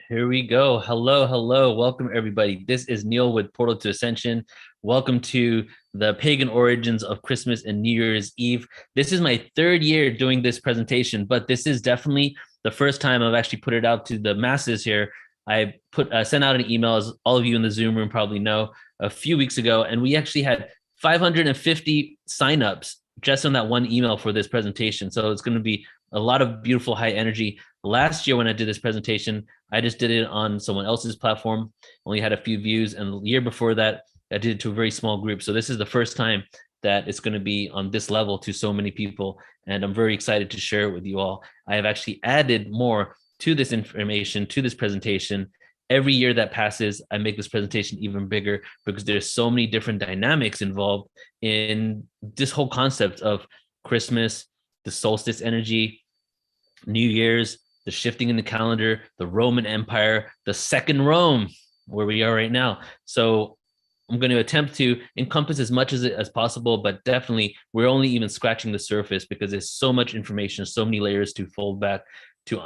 Here we go. Hello, hello. Welcome, everybody. This is Neil with Portal to Ascension. Welcome to the pagan origins of Christmas and New Year's Eve. This is my third year doing this presentation, but this is definitely the first time I've actually put it out to the masses here. I sent out an email, as all of you in the Zoom room probably know, a few weeks ago, and we actually had 550 signups just on that one email for this presentation. So it's going to be a lot of beautiful high energy. Last year when I did this presentation, I just did it on someone else's platform, only had a few views. And the year before that, I did it to a very small group. So this is the first time that it's going to be on this level to so many people. And I'm very excited to share it with you all. I have actually added more to this information, to this presentation. Every year that passes, I make this presentation even bigger because there's so many different dynamics involved in this whole concept of Christmas, the solstice energy, New Year's, the shifting in the calendar, the Roman Empire, the second Rome, where we are right now. So I'm going to attempt to encompass as much as possible, but definitely we're only even scratching the surface because there's so much information, so many layers to fold back to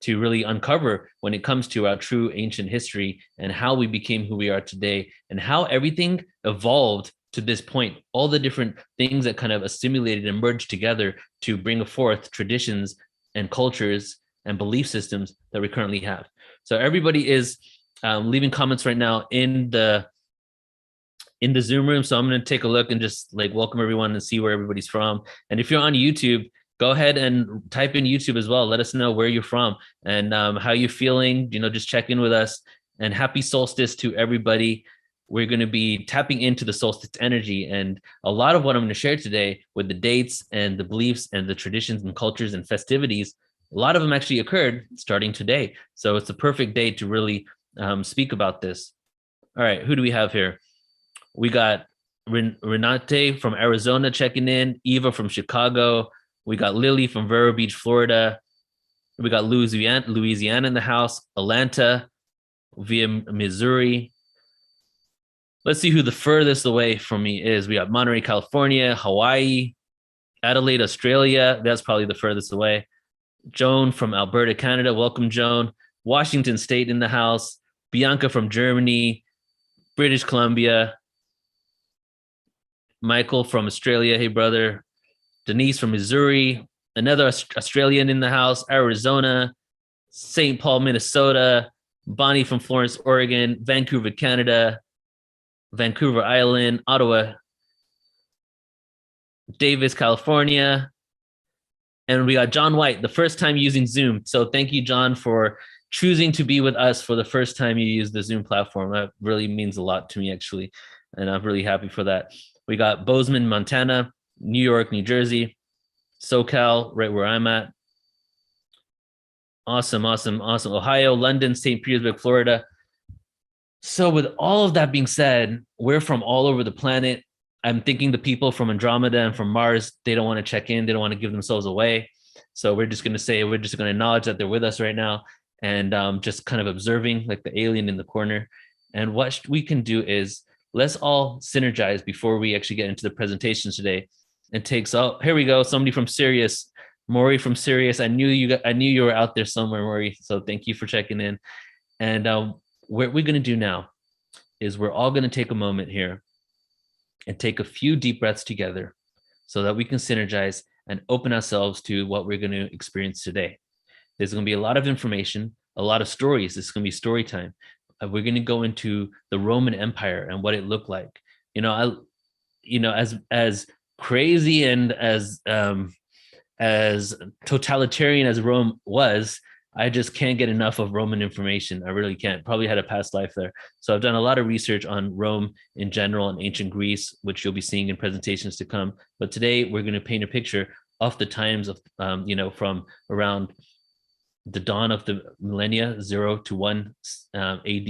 really uncover when it comes to our true ancient history and how we became who we are today and how everything evolved to this point, all the different things that kind of assimilated and merged together to bring forth traditions and cultures and belief systems that we currently have. So everybody is leaving comments right now in the Zoom room. So I'm going to take a look and just like welcome everyone and see where everybody's from. And if you're on YouTube, go ahead and type in YouTube as well. Let us know where you're from and how you're feeling. Just check in with us. And happy solstice to everybody. We're going to be tapping into the solstice energy. And a lot of what I'm going to share today with the dates and the beliefs and the traditions and cultures and festivities, a lot of them actually occurred starting today. So it's the perfect day to really speak about this. All right, who do we have here? We got Renate from Arizona checking in, Eva from Chicago. We got Lily from Vero Beach, Florida. We got Louisiana in the house, Atlanta via Missouri. Let's see who the furthest away from me is. We got Monterey, California, Hawaii, Adelaide, Australia. That's probably the furthest away. Joan from Alberta, Canada. Welcome, Joan. Washington State in the house. Bianca from Germany, British Columbia. Michael from Australia. Hey, brother. Denise from Missouri. Another Australian in the house. Arizona. St. Paul, Minnesota. Bonnie from Florence, Oregon. Vancouver, Canada. Vancouver Island, Ottawa, Davis, California. And we got John White, the first time using Zoom. So thank you, John, for choosing to be with us for the first time you use the Zoom platform. That really means a lot to me, actually. And I'm really happy for that. We got Bozeman, Montana, New York, New Jersey, SoCal, right where I'm at. Awesome. Ohio, London, St. Petersburg, Florida. So with all of that being said, we're from all over the planet. I'm thinking the people from Andromeda and from Mars, they don't want to check in. They don't want to give themselves away. So we're just going to acknowledge that they're with us right now and just kind of observing like the alien in the corner. And what we can do is let's all synergize before we actually get into the presentations today. And here we go. Somebody from Sirius, Maury from Sirius. I knew you were out there somewhere, Maury. So thank you for checking in. And what we're going to do now is we're all going to take a moment here and take a few deep breaths together so that we can synergize and open ourselves to what we're going to experience today. There's going to be a lot of information, a lot of stories. This is going to be story time. We're going to go into the Roman Empire and what it looked like. As crazy and as totalitarian as Rome was, I just can't get enough of Roman information. I really can't. Probably had a past life there. So I've done a lot of research on Rome in general and ancient Greece, which you'll be seeing in presentations to come. But today we're going to paint a picture of the times of, from around the dawn of the millennia, 0 to 1 AD,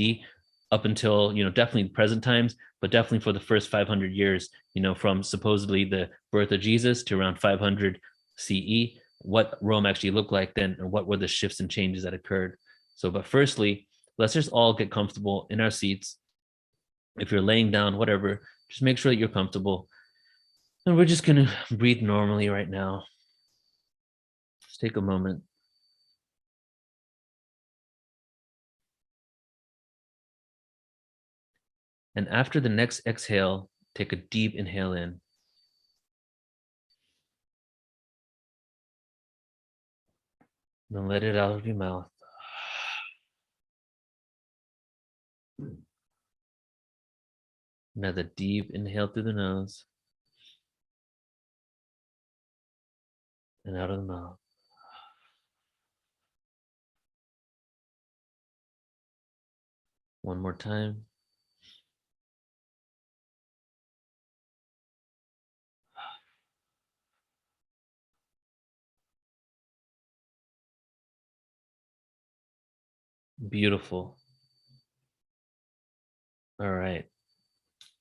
up until, definitely the present times, but definitely for the first 500 years, from supposedly the birth of Jesus to around 500 CE. What Rome actually looked like then and what were the shifts and changes that occurred. So, but firstly, let's just all get comfortable in our seats. If you're laying down, whatever, just make sure that you're comfortable. And we're just going to breathe normally right now. Just take a moment. And after the next exhale, take a deep inhale in. Then let it out of your mouth. Another deep inhale through the nose and out of the mouth. One more time. Beautiful. All right.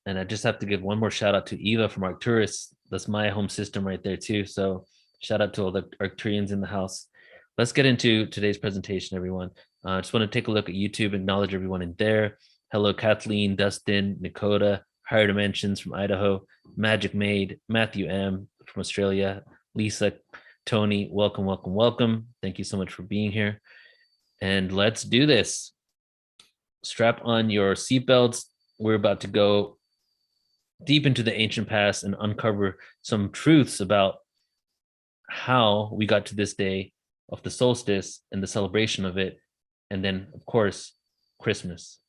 And I just have to give one more shout out to Eva from Arcturus. That's my home system right there too. So shout out to all the Arcturians in the house. Let's get into today's presentation, everyone. I just want to take a look at YouTube, acknowledge everyone in there. Hello, Kathleen, Dustin, Nakota, Higher Dimensions from Idaho, Magic Maid, Matthew M from Australia, Lisa, Tony, welcome, welcome, welcome. Thank you so much for being here. And let's do this. Strap on your seatbelts. We're about to go deep into the ancient past and uncover some truths about how we got to this day of the solstice and the celebration of it. And then, of course, Christmas.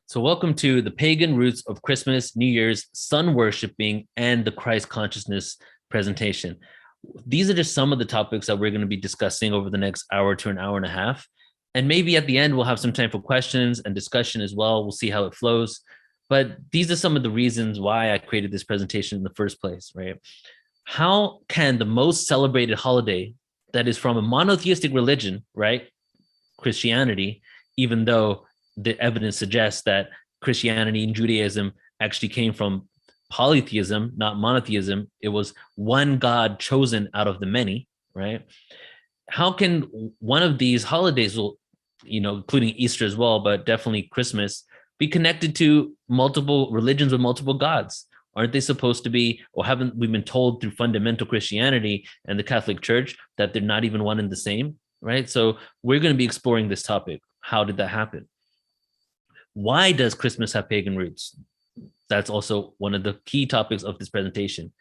So welcome to the pagan roots of Christmas, New Year's, sun worshiping, and the Christ consciousness presentation. These are just some of the topics that we're going to be discussing over the next hour to an hour and a half. And maybe at the end, we'll have some time for questions and discussion as well. We'll see how it flows. But these are some of the reasons why I created this presentation in the first place, right? How can the most celebrated holiday that is from a monotheistic religion, right, Christianity, even though the evidence suggests that Christianity and Judaism actually came from polytheism, not monotheism. It was one God chosen out of the many, right? How can one of these holidays, including Easter as well, but definitely Christmas, be connected to multiple religions with multiple gods? Aren't they supposed to be, or haven't we been told through fundamental Christianity and the Catholic Church that they're not even one and the same, right? So we're going to be exploring this topic. How did that happen? Why does Christmas have pagan roots? That's also one of the key topics of this presentation.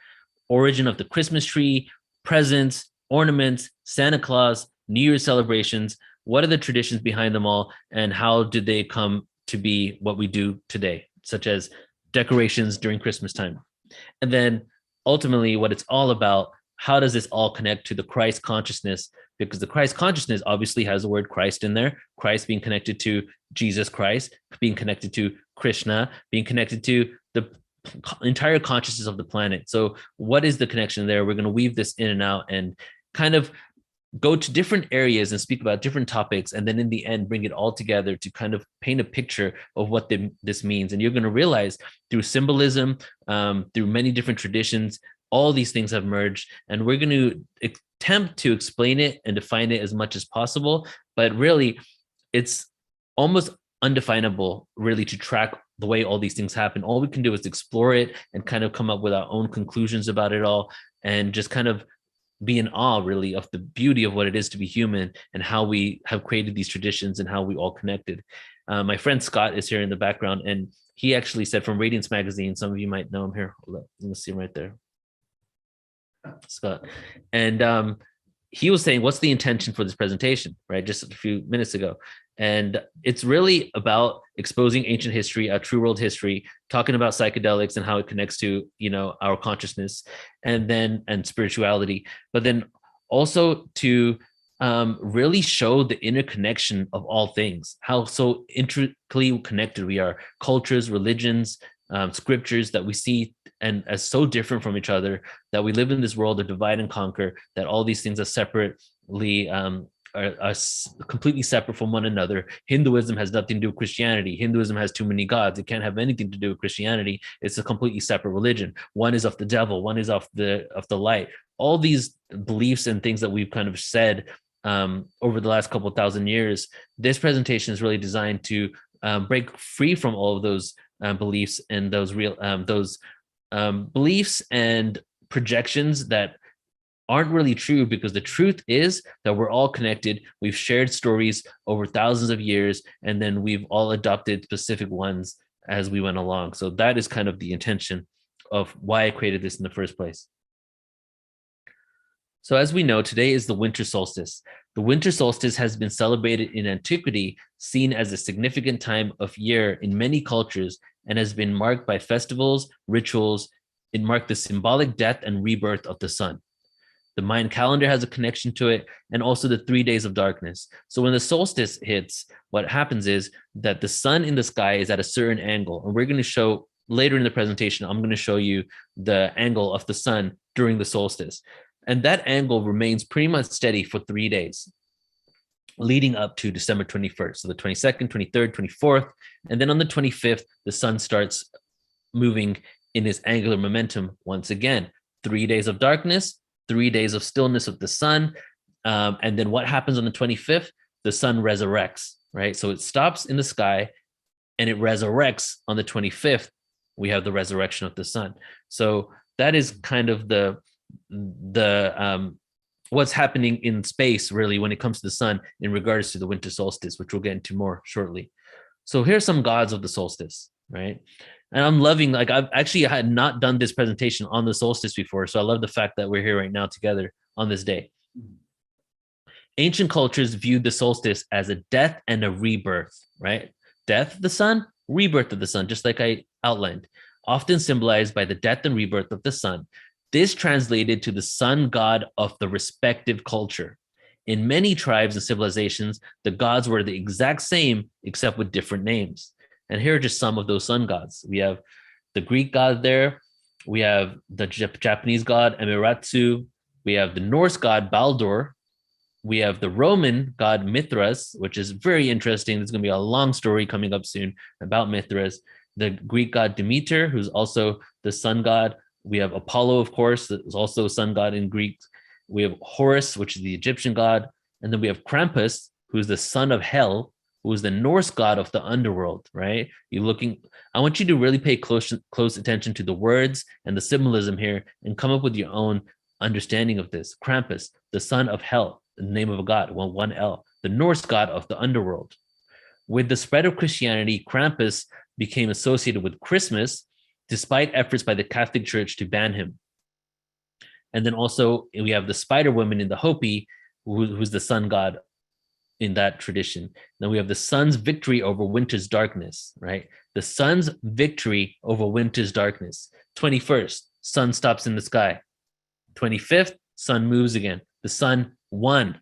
Origin of the Christmas tree, presents, ornaments, Santa Claus, New Year's celebrations. What are the traditions behind them all, and how did they come to be what we do today, such as decorations during Christmas time? And then ultimately what it's all about, how does this all connect to the Christ consciousness? Because the Christ consciousness obviously has the word Christ in there, Christ being connected to Jesus Christ, being connected to Krishna, being connected to the entire consciousness of the planet. So what is the connection there? We're going to weave this in and out and kind of go to different areas and speak about different topics, and then in the end bring it all together to kind of paint a picture of what this means. And you're going to realize through symbolism, through many different traditions, all these things have merged, and we're going to attempt to explain it and define it as much as possible. But really, it's almost undefinable, really, to track the way all these things happen. All we can do is explore it and kind of come up with our own conclusions about it all, and just kind of be in awe, really, of the beauty of what it is to be human and how we have created these traditions and how we all connected. My friend Scott is here in the background, and he actually said from Radiance Magazine, some of you might know him here. Let's see him right there. Scott. And he was saying, what's the intention for this presentation, right? Just a few minutes ago. And it's really about exposing ancient history, our true world history, talking about psychedelics and how it connects to, our consciousness and spirituality, but then also to really show the interconnection of all things, how so intricately connected we are, cultures, religions, scriptures that we see and as so different from each other, that we live in this world of divide and conquer, that all these things are separately are completely separate from one another. Hinduism has nothing to do with Christianity. Hinduism has too many gods. It can't have anything to do with Christianity. It's a completely separate religion. One is of the devil, one is of the light. All these beliefs and things that we've kind of said over the last couple of thousand years, this presentation is really designed to break free from all of those beliefs and those beliefs and projections that aren't really true, because the truth is that we're all connected. We've shared stories over thousands of years, and then we've all adopted specific ones as we went along. So that is kind of the intention of why I created this in the first place. So as we know, today is the winter solstice. The winter solstice has been celebrated in antiquity, seen as a significant time of year in many cultures, and has been marked by festivals, rituals. It marked the symbolic death and rebirth of the sun. The Mayan calendar has a connection to it, and also the 3 days of darkness. So when the solstice hits, what happens is that the sun in the sky is at a certain angle. And we're going to show later in the presentation, I'm going to show you the angle of the sun during the solstice. And that angle remains pretty much steady for 3 days, leading up to December 21st. So the 22nd, 23rd, 24th. And then on the 25th, the sun starts moving in its angular momentum once again. 3 days of darkness, 3 days of stillness of the sun. And then what happens on the 25th? The sun resurrects, right? So it stops in the sky and it resurrects on the 25th. We have the resurrection of the sun. So that is kind of the what's happening in space, really, when it comes to the sun in regards to the winter solstice, which we'll get into more shortly. So here's some gods of the solstice, right? And I'm loving, like, I've actually had not done this presentation on the solstice before. So I love the fact that we're here right now together on this day. Ancient cultures viewed the solstice as a death and a rebirth, right? Death of the sun, rebirth of the sun, just like I outlined, often symbolized by the death and rebirth of the sun. This translated to the sun god of the respective culture. In many tribes and civilizations, the gods were the exact same, except with different names. And here are just some of those sun gods. We have the Greek god there. We have the Japanese god Amaterasu. We have the Norse god Baldur. We have the Roman god Mithras, which is very interesting. There's going to be a long story coming up soon about Mithras. The Greek god Demeter, who's also the sun god. We have Apollo, of course, that is also a sun god in Greek. We have Horus, which is the Egyptian god. And then we have Krampus, who's the son of hell, who is the Norse god of the underworld, right? I want you to really pay close attention to the words and the symbolism here and come up with your own understanding of this. Krampus, the son of hell, the name of a god, one L, the Norse god of the underworld. With the spread of Christianity, Krampus became associated with Christmas, despite efforts by the Catholic Church to ban him. And then also we have the Spider Woman in the Hopi, who's the sun god in that tradition. Then we have the sun's victory over winter's darkness, right? The sun's victory over winter's darkness. 21st, sun stops in the sky. 25th, sun moves again. The sun won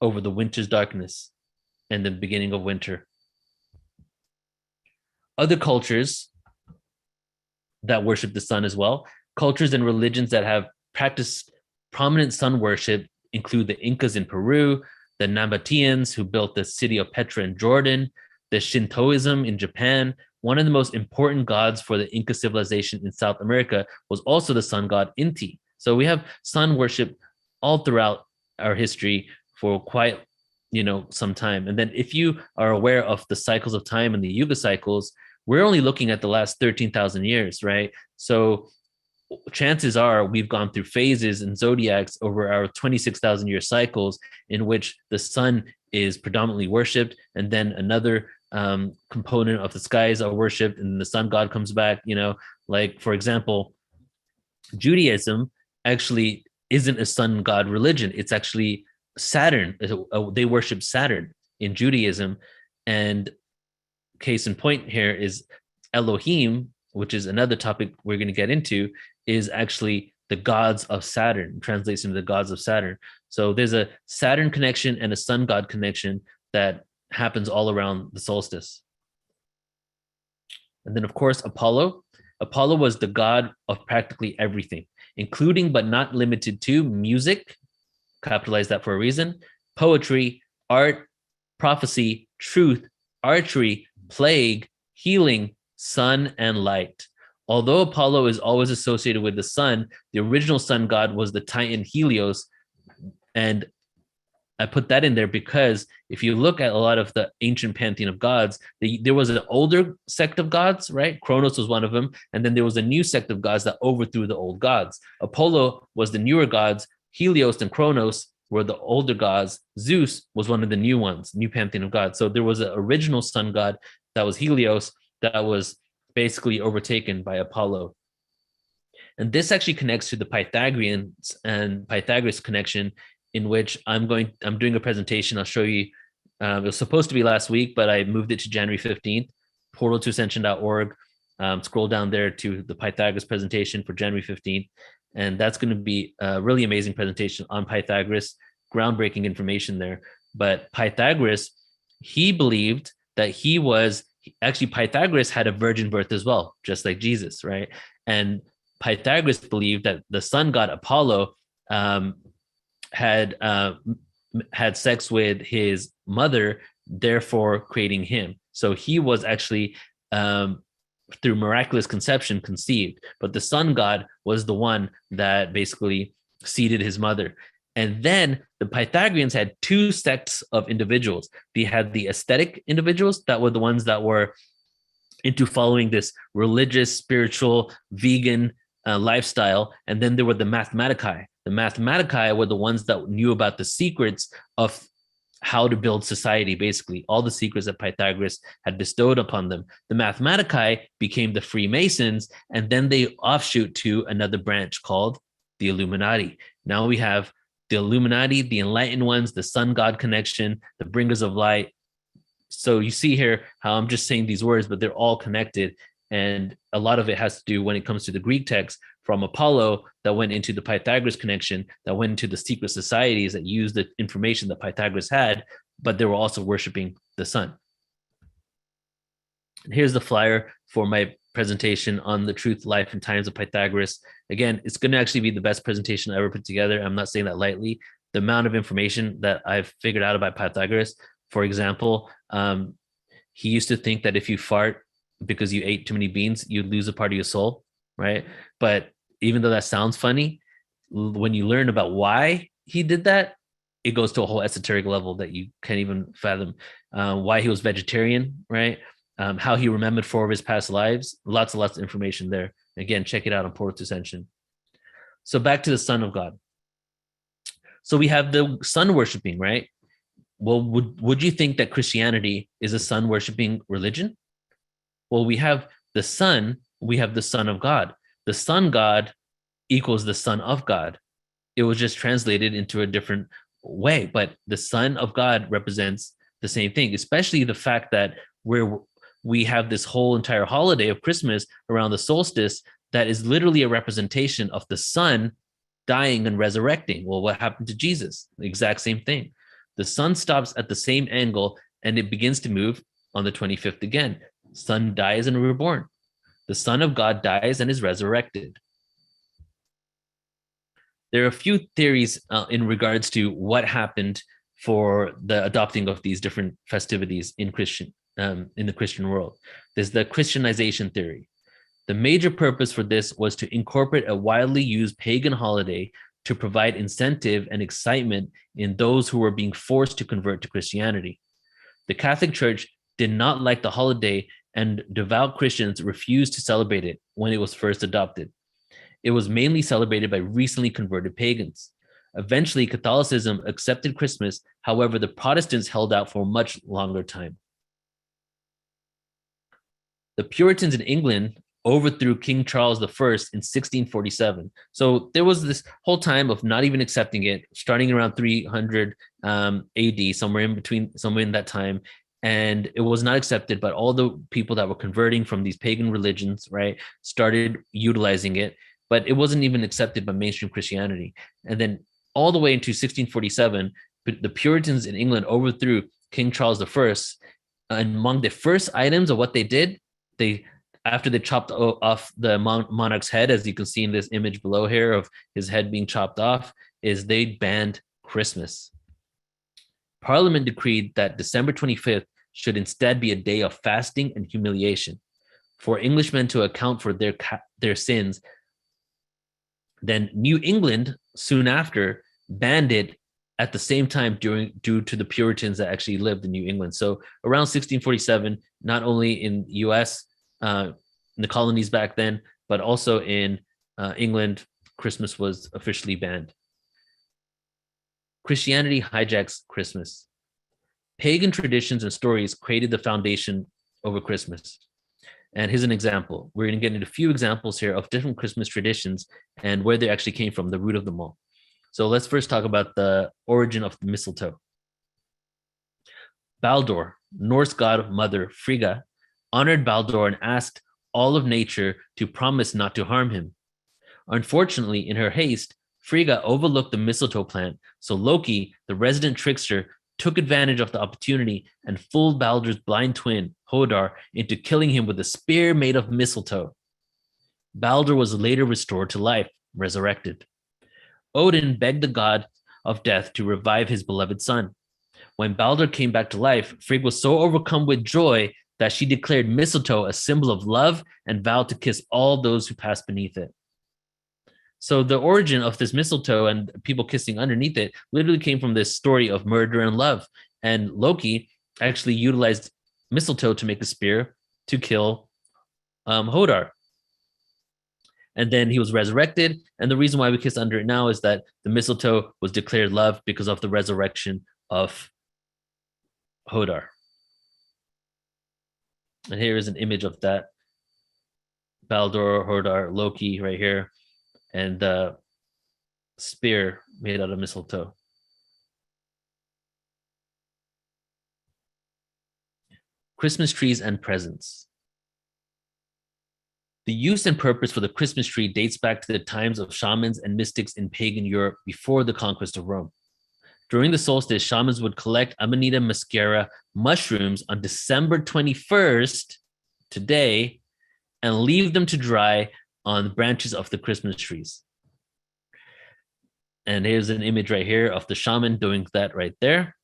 over the winter's darkness and the beginning of winter. Other cultures that worship the sun as well, cultures and religions that have practiced prominent sun worship include the Incas in Peru, the Nabateans who built the city of Petra in Jordan, the Shintoism in Japan. One of the most important gods for the Inca civilization in South America was also the sun god Inti. So we have sun worship all throughout our history for quite, some time. And then if you are aware of the cycles of time and the Yuga cycles, we're only looking at the last 13,000 years, right? So chances are we've gone through phases and zodiacs over our 26,000 year cycles in which the sun is predominantly worshipped, and then another component of the skies are worshipped, and the sun god comes back. Like, for example, Judaism actually isn't a sun god religion. It's actually Saturn. They worship Saturn in Judaism. And case in point here is Elohim, which is another topic we're going to get into, is actually the gods of Saturn, translates into the gods of Saturn. So there's a Saturn connection and a sun god connection that happens all around the solstice. And then, of course, Apollo. Apollo was the god of practically everything, including but not limited to music, capitalize that for a reason, poetry, art, prophecy, truth, archery, plague, healing, sun, and light. Although Apollo is always associated with the sun, the original sun god was the Titan Helios, and I put that in there because if you look at a lot of the ancient pantheon of gods, there was an older sect of gods, right? Kronos was one of them. And then there was a new sect of gods that overthrew the old gods. Apollo was the newer gods. Helios and Kronos were the older gods. Zeus was one of the new ones, new pantheon of gods. So there was an original sun god that was Helios that was basically overtaken by Apollo. And this actually connects to the Pythagoreans and Pythagoras connection, in which I'm doing a presentation. I'll show you. It was supposed to be last week, but I moved it to January 15th, portaltoascension.org. Scroll down there to the Pythagoras presentation for January 15th. And that's going to be a really amazing presentation on Pythagoras, groundbreaking information there. But Pythagoras, he believed that Pythagoras had a virgin birth as well, just like Jesus, right? And Pythagoras believed that the sun god Apollo had sex with his mother, therefore creating him. So he was actually through miraculous conception conceived, but the sun god was the one that basically seeded his mother. And then the Pythagoreans had two sects of individuals. They had the aesthetic individuals that were the ones that were into following this religious, spiritual, vegan lifestyle. And then there were the mathematici. The mathematici were the ones that knew about the secrets of how to build society, basically all the secrets that Pythagoras had bestowed upon them. The mathematici became the Freemasons, and then they offshoot to another branch called the Illuminati. Now we have the Illuminati, the enlightened ones, the sun god connection, the bringers of light. So you see here how I'm just saying these words, but they're all connected. And a lot of it has to do when it comes to the Greek text from Apollo that went into the Pythagoras connection, that went into the secret societies that used the information that Pythagoras had, but they were also worshiping the sun. Here's the flyer for my presentation on the truth, life, and times of Pythagoras. Again, it's going to actually be the best presentation I ever put together. I'm not saying that lightly. The amount of information that I've figured out about Pythagoras, for example, he used to think that if you fart because you ate too many beans, you'd lose a part of your soul, right? But even though that sounds funny, when you learn about why he did that, it goes to a whole esoteric level that you can't even fathom. Why he was vegetarian, right? How he remembered 4 of his past lives. Lots and lots of information there. Again, check it out on Portal to Ascension. So back to the Son of God. So we have the sun worshiping, right? Well, would you think that Christianity is a sun worshiping religion? Well, we have the sun, we have the Son of God. The sun God equals the Son of God. It was just translated into a different way, but the Son of God represents the same thing, especially the fact that we have this whole entire holiday of Christmas around the solstice that is literally a representation of the sun dying and resurrecting. Well, what happened to Jesus? The exact same thing. The sun stops at the same angle and it begins to move on the 25th again. Sun dies and reborn. The Son of God dies and is resurrected. There are a few theories in regards to what happened for the adopting of these different festivities in the Christian world. There's the Christianization Theory. The major purpose for this was to incorporate a widely used pagan holiday to provide incentive and excitement in those who were being forced to convert to Christianity. The Catholic Church did not like the holiday, and devout Christians refused to celebrate it when it was first adopted. It was mainly celebrated by recently converted pagans. Eventually, Catholicism accepted Christmas. However, the Protestants held out for a much longer time. The Puritans in England overthrew King Charles I in 1647. So there was this whole time of not even accepting it, starting around 300 AD, somewhere in that time. And it was not accepted, but all the people that were converting from these pagan religions, right, started utilizing it, but it wasn't even accepted by mainstream Christianity. And then all the way into 1647, the Puritans in England overthrew King Charles I. And among the first items of what they did, after they chopped off the monarch's head, as you can see in this image below here of his head being chopped off, is they banned Christmas. Parliament decreed that December 25th should instead be a day of fasting and humiliation for Englishmen to account for their sins. Then New England, soon after, banned it at the same time due to the Puritans that actually lived in New England. So around 1647, not only in US, in the colonies back then, but also in England, Christmas was officially banned. Christianity hijacks Christmas. Pagan traditions and stories created the foundation over Christmas. And here's an example. We're going to get into a few examples here of different Christmas traditions and where they actually came from, the root of them all. So let's first talk about the origin of the mistletoe. Baldur, Norse god of mother Frigga, honored Baldur and asked all of nature to promise not to harm him. Unfortunately, in her haste, Frigga overlooked the mistletoe plant, so Loki, the resident trickster, took advantage of the opportunity and fooled Baldur's blind twin, Hodar, into killing him with a spear made of mistletoe. Baldur was later restored to life, resurrected. Odin begged the god of death to revive his beloved son. When Baldur came back to life, Frigg was so overcome with joy that she declared mistletoe a symbol of love and vowed to kiss all those who passed beneath it. So the origin of this mistletoe and people kissing underneath it literally came from this story of murder and love. And Loki actually utilized mistletoe to make a spear to kill Hodar. And then he was resurrected. And the reason why we kiss under it now is that the mistletoe was declared love because of the resurrection of Hodar. And here is an image of that. Baldur, Hodar, Loki right here. And the spear made out of mistletoe. Christmas trees and presents. The use and purpose for the Christmas tree dates back to the times of shamans and mystics in pagan Europe before the conquest of Rome. During the solstice, shamans would collect Amanita muscaria mushrooms on December 21st, today, and leave them to dry on the branches of the Christmas trees. And here's an image right here of the shaman doing that right there.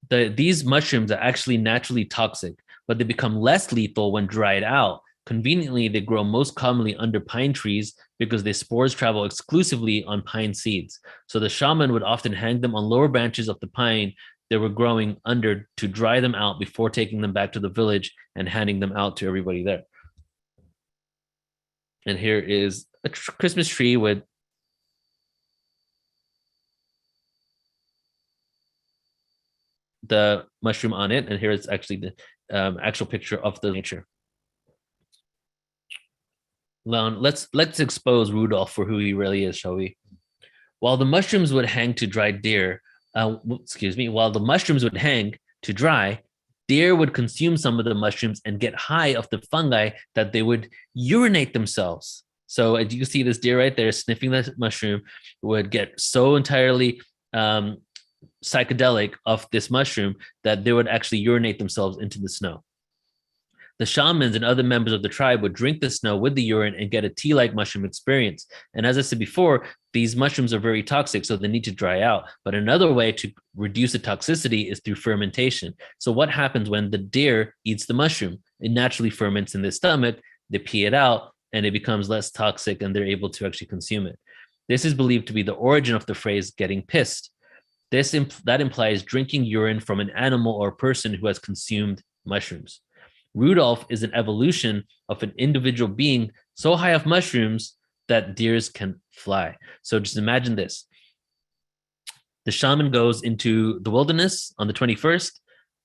These mushrooms are actually naturally toxic, but they become less lethal when dried out. Conveniently, they grow most commonly under pine trees because their spores travel exclusively on pine seeds. So the shaman would often hang them on lower branches of the pine they were growing under to dry them out before taking them back to the village and handing them out to everybody there. And here is a Christmas tree with the mushroom on it. And here is actually the actual picture of the nature. Now, let's expose Rudolph for who he really is, shall we? While the mushrooms would hang to dry deer, while the mushrooms would hang to dry, deer would consume some of the mushrooms and get high of the fungi that they would urinate themselves. So as you can see this deer right there sniffing the mushroom would get so entirely psychedelic of this mushroom that they would actually urinate themselves into the snow. The shamans and other members of the tribe would drink the snow with the urine and get a tea-like mushroom experience. And as I said before, these mushrooms are very toxic, so they need to dry out. But another way to reduce the toxicity is through fermentation. So what happens when the deer eats the mushroom? It naturally ferments in their stomach, they pee it out, and it becomes less toxic, and they're able to actually consume it. This is believed to be the origin of the phrase getting pissed. That implies drinking urine from an animal or person who has consumed mushrooms. Rudolph is an evolution of an individual being so high of mushrooms that deers can fly. So just imagine this. The shaman goes into the wilderness on the 21st,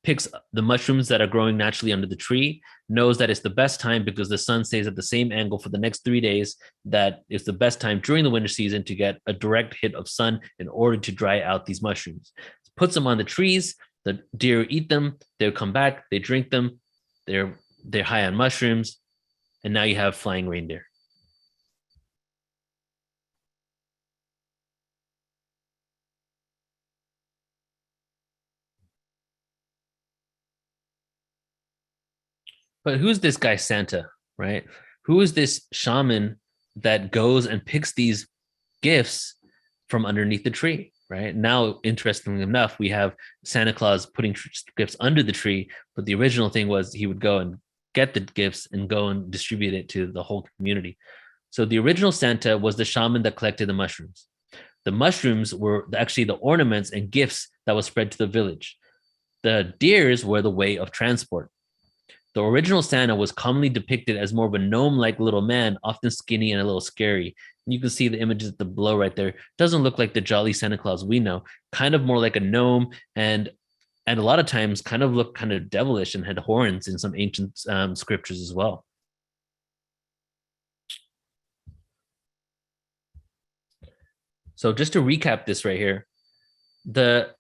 picks the mushrooms that are growing naturally under the tree, knows that it's the best time because the sun stays at the same angle for the next 3 days, that it's the best time during the winter season to get a direct hit of sun in order to dry out these mushrooms. Puts them on the trees, the deer eat them, they'll come back, they drink them, they're high on mushrooms, and now you have flying reindeer. But who's this guy Santa, right? Who is this shaman that goes and picks these gifts from underneath the tree, right? Now, interestingly enough, we have Santa Claus putting gifts under the tree, but the original thing was he would go and get the gifts and go and distribute it to the whole community. So the original Santa was the shaman that collected the mushrooms. The mushrooms were actually the ornaments and gifts that was spread to the village. The deers were the way of transport. The original Santa was commonly depicted as more of a gnome-like little man, often skinny and a little scary. You can see the images at the below right there. Doesn't look like the jolly Santa Claus we know. Kind of more like a gnome, and a lot of times kind of looked kind of devilish and had horns in some ancient scriptures as well. So just to recap this right here, the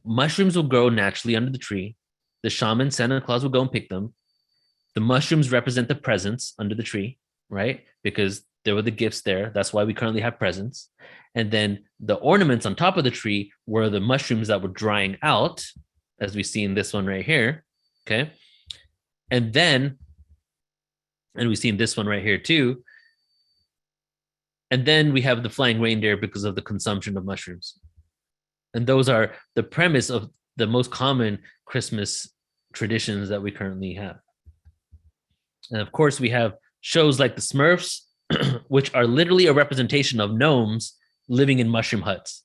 mushrooms will grow naturally under the tree. The shaman, Santa Claus, will go and pick them. The mushrooms represent the presents under the tree, right? Because there were the gifts there. That's why we currently have presents. And then the ornaments on top of the tree were the mushrooms that were drying out, as we see in this one right here. Okay. And we see in this one right here too. And then we have the flying reindeer because of the consumption of mushrooms. And those are the premise of the most common Christmas traditions that we currently have. And of course, we have shows like the Smurfs, which are literally a representation of gnomes living in mushroom huts.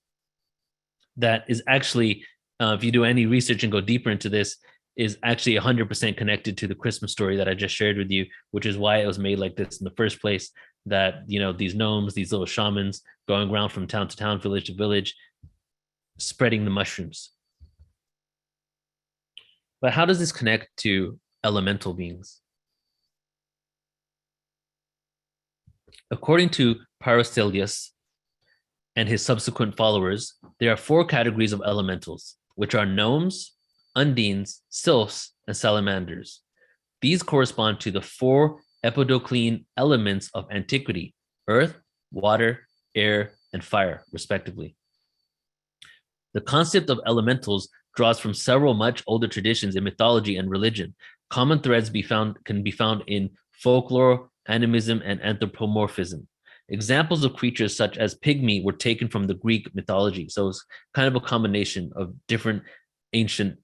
That is actually, if you do any research and go deeper into this, is actually 100% connected to the Christmas story that I just shared with you, which is why it was made like this in the first place. That, you know, these gnomes, these little shamans going around from town to town, village to village, spreading the mushrooms. But how does this connect to elemental beings? According to Paracelsus and his subsequent followers, there are 4 categories of elementals, which are gnomes, undines, sylphs, and salamanders. These correspond to the 4 Empedoclean elements of antiquity: earth, water, air, and fire, respectively. The concept of elementals draws from several much older traditions in mythology and religion. Common threads can be found in folklore, animism, and anthropomorphism. Examples of creatures such as pygmy were taken from the Greek mythology. So it's kind of a combination of different ancient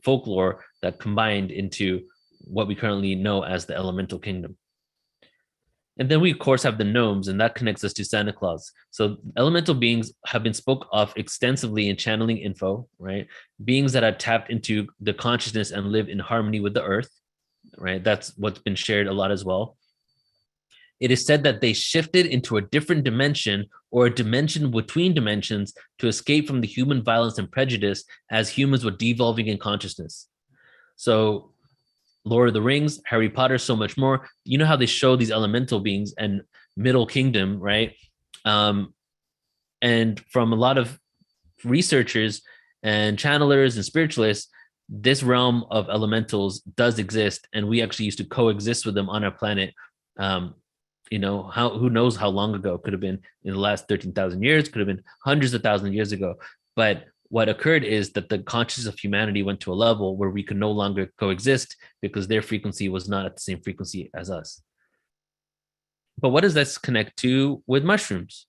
folklore that combined into what we currently know as the elemental kingdom. And then we, of course, have the gnomes, and that connects us to Santa Claus. So elemental beings have been spoke of extensively in channeling info, right? Beings that have tapped into the consciousness and live in harmony with the earth, right? That's what's been shared a lot as well. It is said that they shifted into a different dimension or a dimension between dimensions to escape from the human violence and prejudice as humans were devolving in consciousness. So Lord of the Rings, Harry Potter, so much more. You know how they show these elemental beings and Middle Kingdom, right? And from a lot of researchers and channelers and spiritualists, this realm of elementals does exist, and we actually used to coexist with them on our planet. You know, who knows how long ago? Could have been in the last 13,000 years, could have been hundreds of thousands of years ago. But what occurred is that the consciousness of humanity went to a level where we could no longer coexist because their frequency was not at the same frequency as us. But what does this connect to with mushrooms?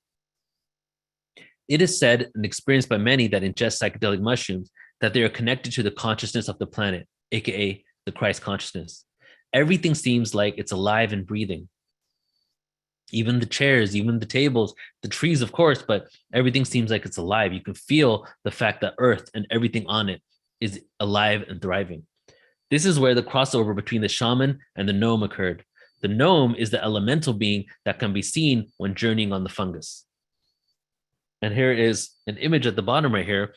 It is said and experienced by many that ingest psychedelic mushrooms that they are connected to the consciousness of the planet, aka the Christ consciousness. Everything seems like it's alive and breathing. Even the chairs, even the tables, the trees, of course, but everything seems like it's alive. You can feel the fact that earth and everything on it is alive and thriving. This is where the crossover between the shaman and the gnome occurred. The gnome is the elemental being that can be seen when journeying on the fungus. And here is an image at the bottom right here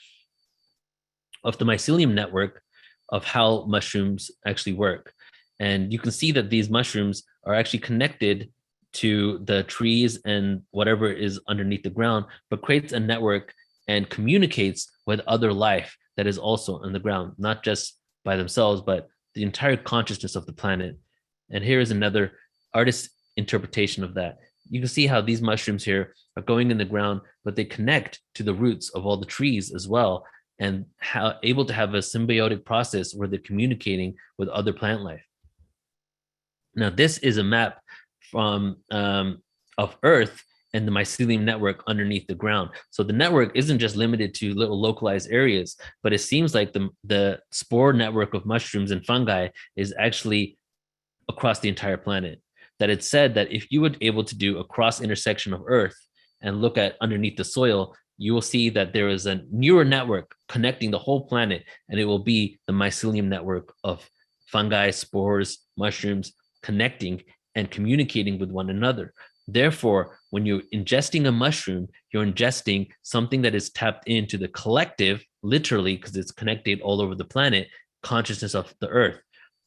of the mycelium network of how mushrooms actually work. And you can see that these mushrooms are actually connected to the trees and whatever is underneath the ground, but creates a network and communicates with other life that is also on the ground, not just by themselves, but the entire consciousness of the planet. And here is another artist's interpretation of that. You can see how these mushrooms here are going in the ground, but they connect to the roots of all the trees as well, and how able to have a symbiotic process where they're communicating with other plant life. Now, this is a map from of Earth and the mycelium network underneath the ground. So the network isn't just limited to little localized areas, but it seems like the spore network of mushrooms and fungi is actually across the entire planet. That it's said that if you were able to do a cross intersection of Earth and look at underneath the soil, you will see that there is a neural network connecting the whole planet, and it will be the mycelium network of fungi, spores, mushrooms connecting and communicating with one another. Therefore, when you're ingesting a mushroom, you're ingesting something that is tapped into the collective, literally, because it's connected all over the planet, consciousness of the earth.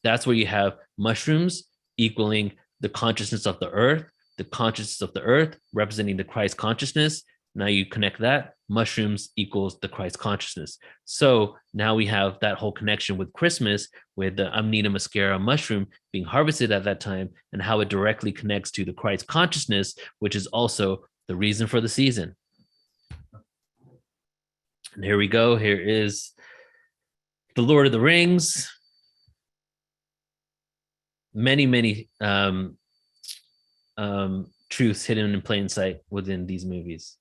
That's where you have mushrooms equaling the consciousness of the earth, the consciousness of the earth representing the Christ consciousness. Now you connect that, mushrooms equals the Christ consciousness. So now we have that whole connection with Christmas, with the Amanita muscaria mushroom being harvested at that time, and how it directly connects to the Christ consciousness, which is also the reason for the season. And here we go. Here is the Lord of the Rings. Many truths hidden in plain sight within these movies.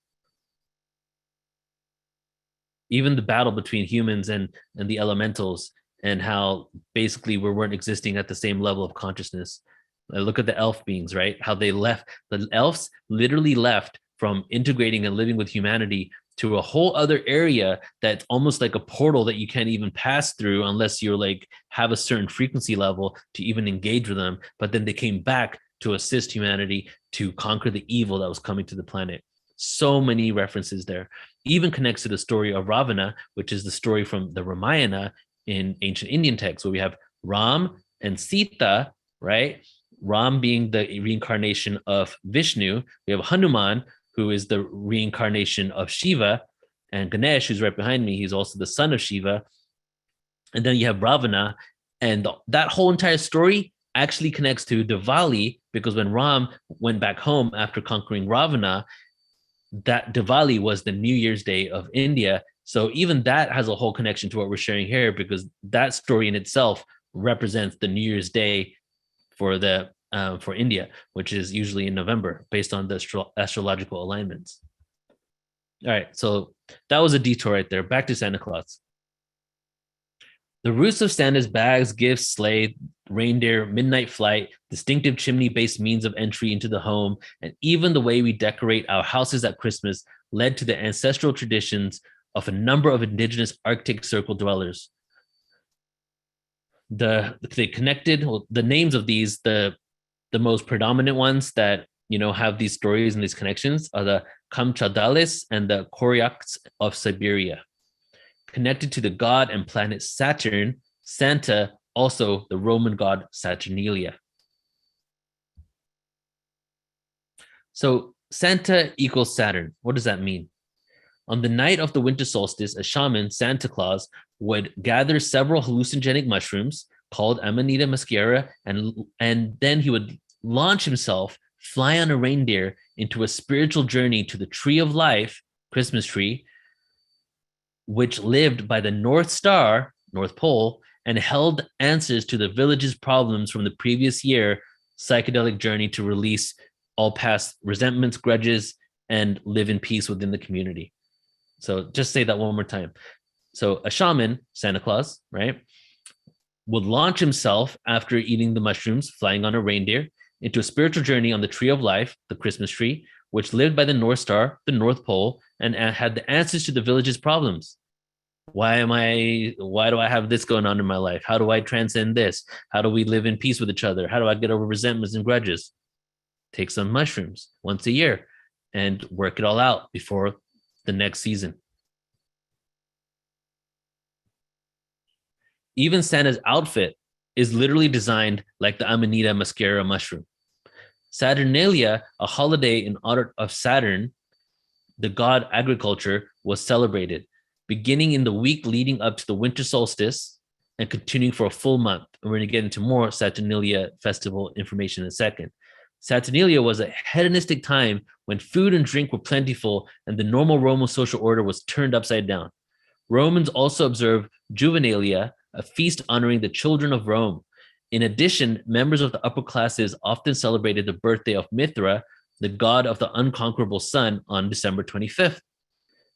Even the battle between humans and the elementals, and how basically we weren't existing at the same level of consciousness. Look at the elf beings, right? How they left. The elves literally left from integrating and living with humanity to a whole other area that's almost like a portal that you can't even pass through unless you're like have a certain frequency level to even engage with them. But then they came back to assist humanity to conquer the evil that was coming to the planet. So many references there. Even connects to the story of Ravana, which is the story from the Ramayana in ancient Indian texts, where we have Ram and Sita, right? Ram being the reincarnation of Vishnu. We have Hanuman, who is the reincarnation of Shiva, and Ganesh, who's right behind me, he's also the son of Shiva. And then you have Ravana, and that whole entire story actually connects to Diwali, because when Ram went back home after conquering Ravana, that Diwali was the New Year's Day of India. So even that has a whole connection to what we're sharing here, because that story in itself represents the New Year's Day for India, which is usually in November, based on the astrological alignments. All right, so that was a detour right there. Back to Santa Claus. The roots of Santa's bags, gifts, sleigh, reindeer, midnight flight, distinctive chimney-based means of entry into the home, and even the way we decorate our houses at Christmas led to the ancestral traditions of a number of indigenous Arctic Circle dwellers. They connected, well, the names of these, the most predominant ones that have these stories and these connections are the Kamchadalis and the Koryaks of Siberia. Connected to the god and planet Saturn, Santa, also the Roman god Saturnalia. So Santa equals Saturn. What does that mean? On the night of the winter solstice, a shaman, Santa Claus, would gather several hallucinogenic mushrooms called Amanita muscaria, and then he would launch himself, fly on a reindeer into a spiritual journey to the tree of life, Christmas tree, which lived by the North Star, North Pole, and held answers to the village's problems from the previous year, psychedelic journey to release all past resentments, grudges, and live in peace within the community. So just say that one more time. So a shaman, Santa Claus, right, would launch himself after eating the mushrooms, flying on a reindeer, into a spiritual journey on the tree of life, the Christmas tree, which lived by the North Star, the North Pole, and had the answers to the village's problems. Why do I have this going on in my life? How do I transcend this? How do we live in peace with each other? How do I get over resentments and grudges? Take some mushrooms once a year and work it all out before the next season. Even Santa's outfit is literally designed like the Amanita muscaria mushroom. Saturnalia, a holiday in honor of Saturn, the god agriculture, was celebrated, beginning in the week leading up to the winter solstice and continuing for a full month. And we're going to get into more Saturnalia festival information in a second. Saturnalia was a hedonistic time when food and drink were plentiful and the normal Roman social order was turned upside down. Romans also observed Juvenalia, a feast honoring the children of Rome. In addition, members of the upper classes often celebrated the birthday of Mithra, the god of the unconquerable sun, on December 25th.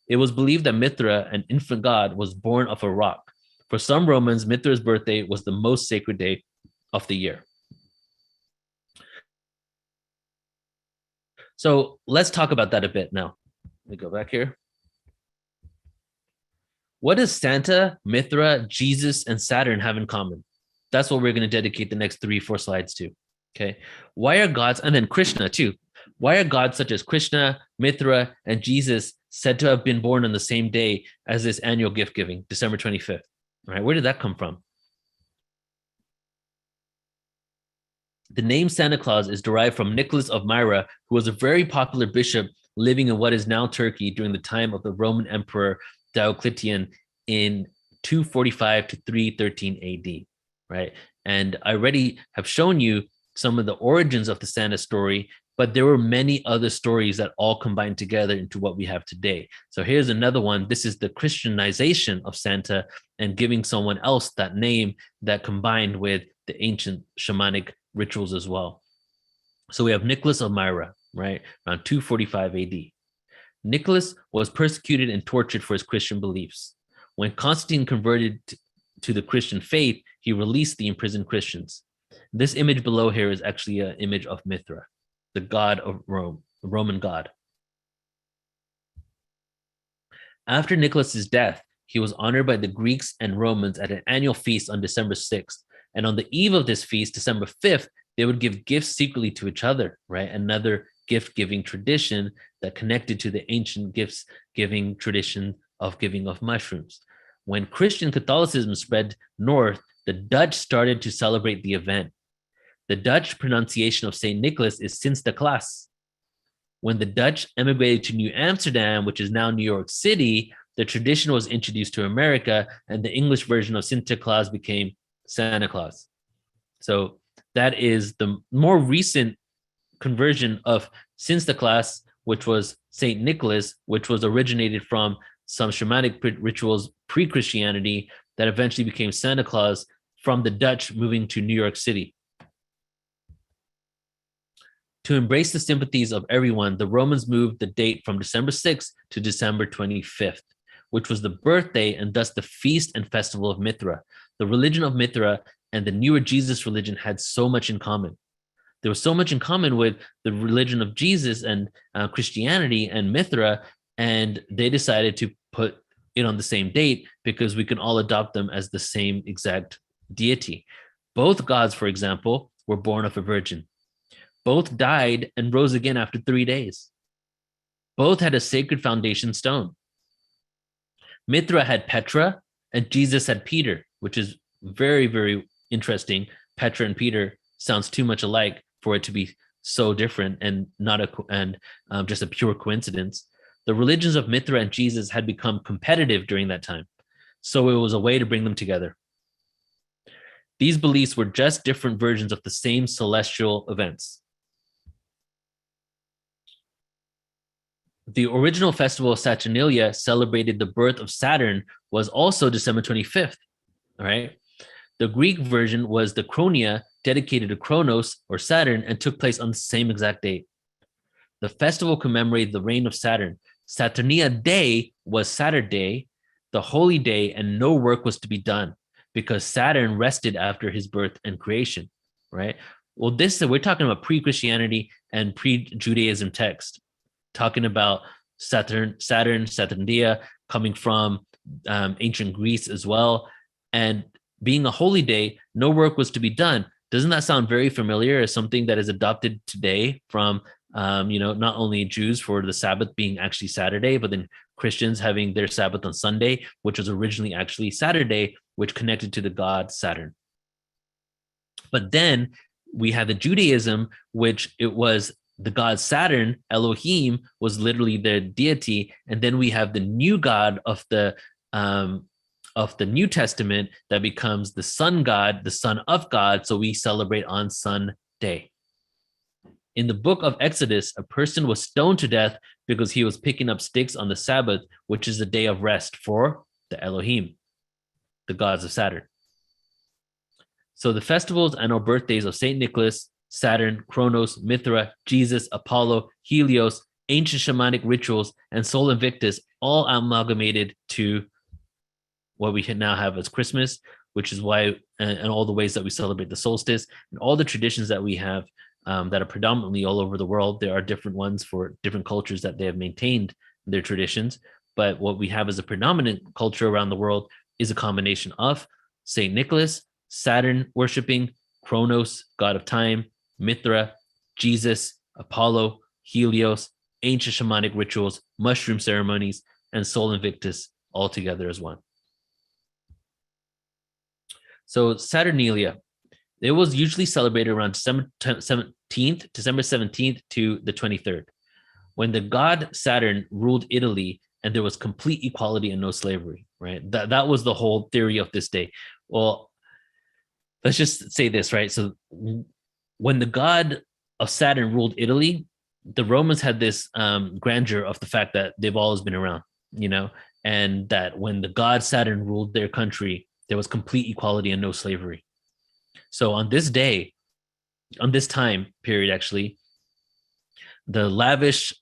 It was believed that Mithra, an infant god, was born of a rock. For some Romans, Mithra's birthday was the most sacred day of the year. So let's talk about that a bit now. Let me go back here. What does Santa, Mithra, Jesus, and Saturn have in common? That's what we're going to dedicate the next 3-4 slides to. Okay. Why are gods, and then Krishna too, why are gods such as Krishna, Mithra, and Jesus said to have been born on the same day as this annual gift giving, December 25th? All right. Where did that come from? The name Santa Claus is derived from Nicholas of Myra, who was a very popular bishop living in what is now Turkey during the time of the Roman Emperor Diocletian in 245 to 313 AD, right? And I already have shown you some of the origins of the Santa story, but there were many other stories that all combined together into what we have today. So here's another one. This is the Christianization of Santa and giving someone else that name that combined with the ancient shamanic rituals as well. So we have Nicholas of Myra, right, around 245 AD. Nicholas was persecuted and tortured for his Christian beliefs. When Constantine converted to the Christian faith, he released the imprisoned Christians. This image below here is actually an image of Mithra, the god of Rome, the Roman god. After Nicholas's death, he was honored by the Greeks and Romans at an annual feast on December 6th. And on the eve of this feast, December 5th, they would give gifts secretly to each other, right? Another gift-giving tradition that connected to the ancient gifts-giving tradition of giving of mushrooms. When Christian Catholicism spread north, the Dutch started to celebrate the event. The Dutch pronunciation of St. Nicholas is Sinterklaas. When the Dutch emigrated to New Amsterdam, which is now New York City, the tradition was introduced to America, and the English version of Sinterklaas became Santa Claus. So that is the more recent conversion of Sinterklaas, which was St. Nicholas, which was originated from some shamanic rituals pre-Christianity that eventually became Santa Claus from the Dutch moving to New York City. To embrace the sympathies of everyone, the Romans moved the date from December 6th to December 25th, which was the birthday and thus the feast and festival of Mithra. The religion of Mithra and the newer Jesus religion had so much in common. There was so much in common with the religion of Jesus and Christianity and Mithra, and they decided to put it on the same date because we can all adopt them as the same exact deity. Both gods, for example, were born of a virgin. Both died and rose again after 3 days. Both had a sacred foundation stone. Mithra had Petra and Jesus had Peter, which is very, very interesting. Petra and Peter sounds too much alike for it to be so different and not just a pure coincidence. The religions of Mithra and Jesus had become competitive during that time, so it was a way to bring them together. These beliefs were just different versions of the same celestial events. The original festival of Saturnalia celebrated the birth of Saturn was also December 25th, all right? The Greek version was the Chronia, dedicated to Kronos or Saturn, and took place on the same exact date. The festival commemorated the reign of Saturn. Saturnia Day was Saturday, the holy day, and no work was to be done because Saturn rested after his birth and creation, right? Well, we're talking about pre-Christianity and pre-Judaism text, talking about Saturnalia coming from ancient Greece as well. And being a holy day, no work was to be done. Doesn't that sound very familiar as something that is adopted today from, not only Jews for the Sabbath being actually Saturday, but then Christians having their Sabbath on Sunday, which was originally actually Saturday, which connected to the god Saturn. But then we have the Judaism, which it was the god Saturn, Elohim, was literally their deity. And then we have the new god of the New Testament that becomes the sun god, the son of God. So we celebrate on Sunday. In the book of Exodus, a person was stoned to death because he was picking up sticks on the Sabbath, which is the day of rest for the Elohim, the gods of Saturn. So the festivals and our birthdays of St. Nicholas, Saturn, Kronos, Mithra, Jesus, Apollo, Helios, ancient shamanic rituals, and Sol Invictus all amalgamated to what we now have as Christmas, which is why, and all the ways that we celebrate the solstice and all the traditions that we have that are predominantly all over the world. There are different ones for different cultures that they have maintained their traditions. But what we have as a predominant culture around the world is a combination of St. Nicholas, Saturn worshiping, Kronos, god of time, Mithra, Jesus, Apollo, Helios, ancient shamanic rituals, mushroom ceremonies, and Sol Invictus all together as one. So Saturnalia, it was usually celebrated around December 17th to the 23rd, when the god Saturn ruled Italy and there was complete equality and no slavery, right? That was the whole theory of this day. Well, let's just say this, right? So when the god of Saturn ruled Italy, the Romans had this grandeur of the fact that they've always been around, and that when the god Saturn ruled their country, there was complete equality and no slavery. So on this day, on this time period, actually, the lavish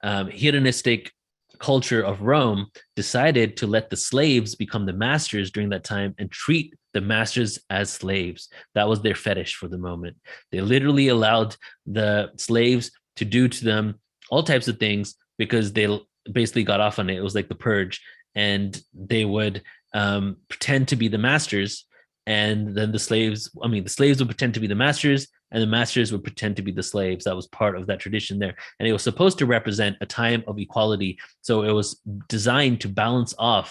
hedonistic culture of Rome decided to let the slaves become the masters during that time and treat the masters as slaves. That was their fetish for the moment. They literally allowed the slaves to do to them all types of things because they basically got off on it. It was like the purge, and they would pretend to be the masters, and then the slaves would pretend to be the masters, and the masters would pretend to be the slaves. That was part of that tradition there. And it was supposed to represent a time of equality. So it was designed to balance all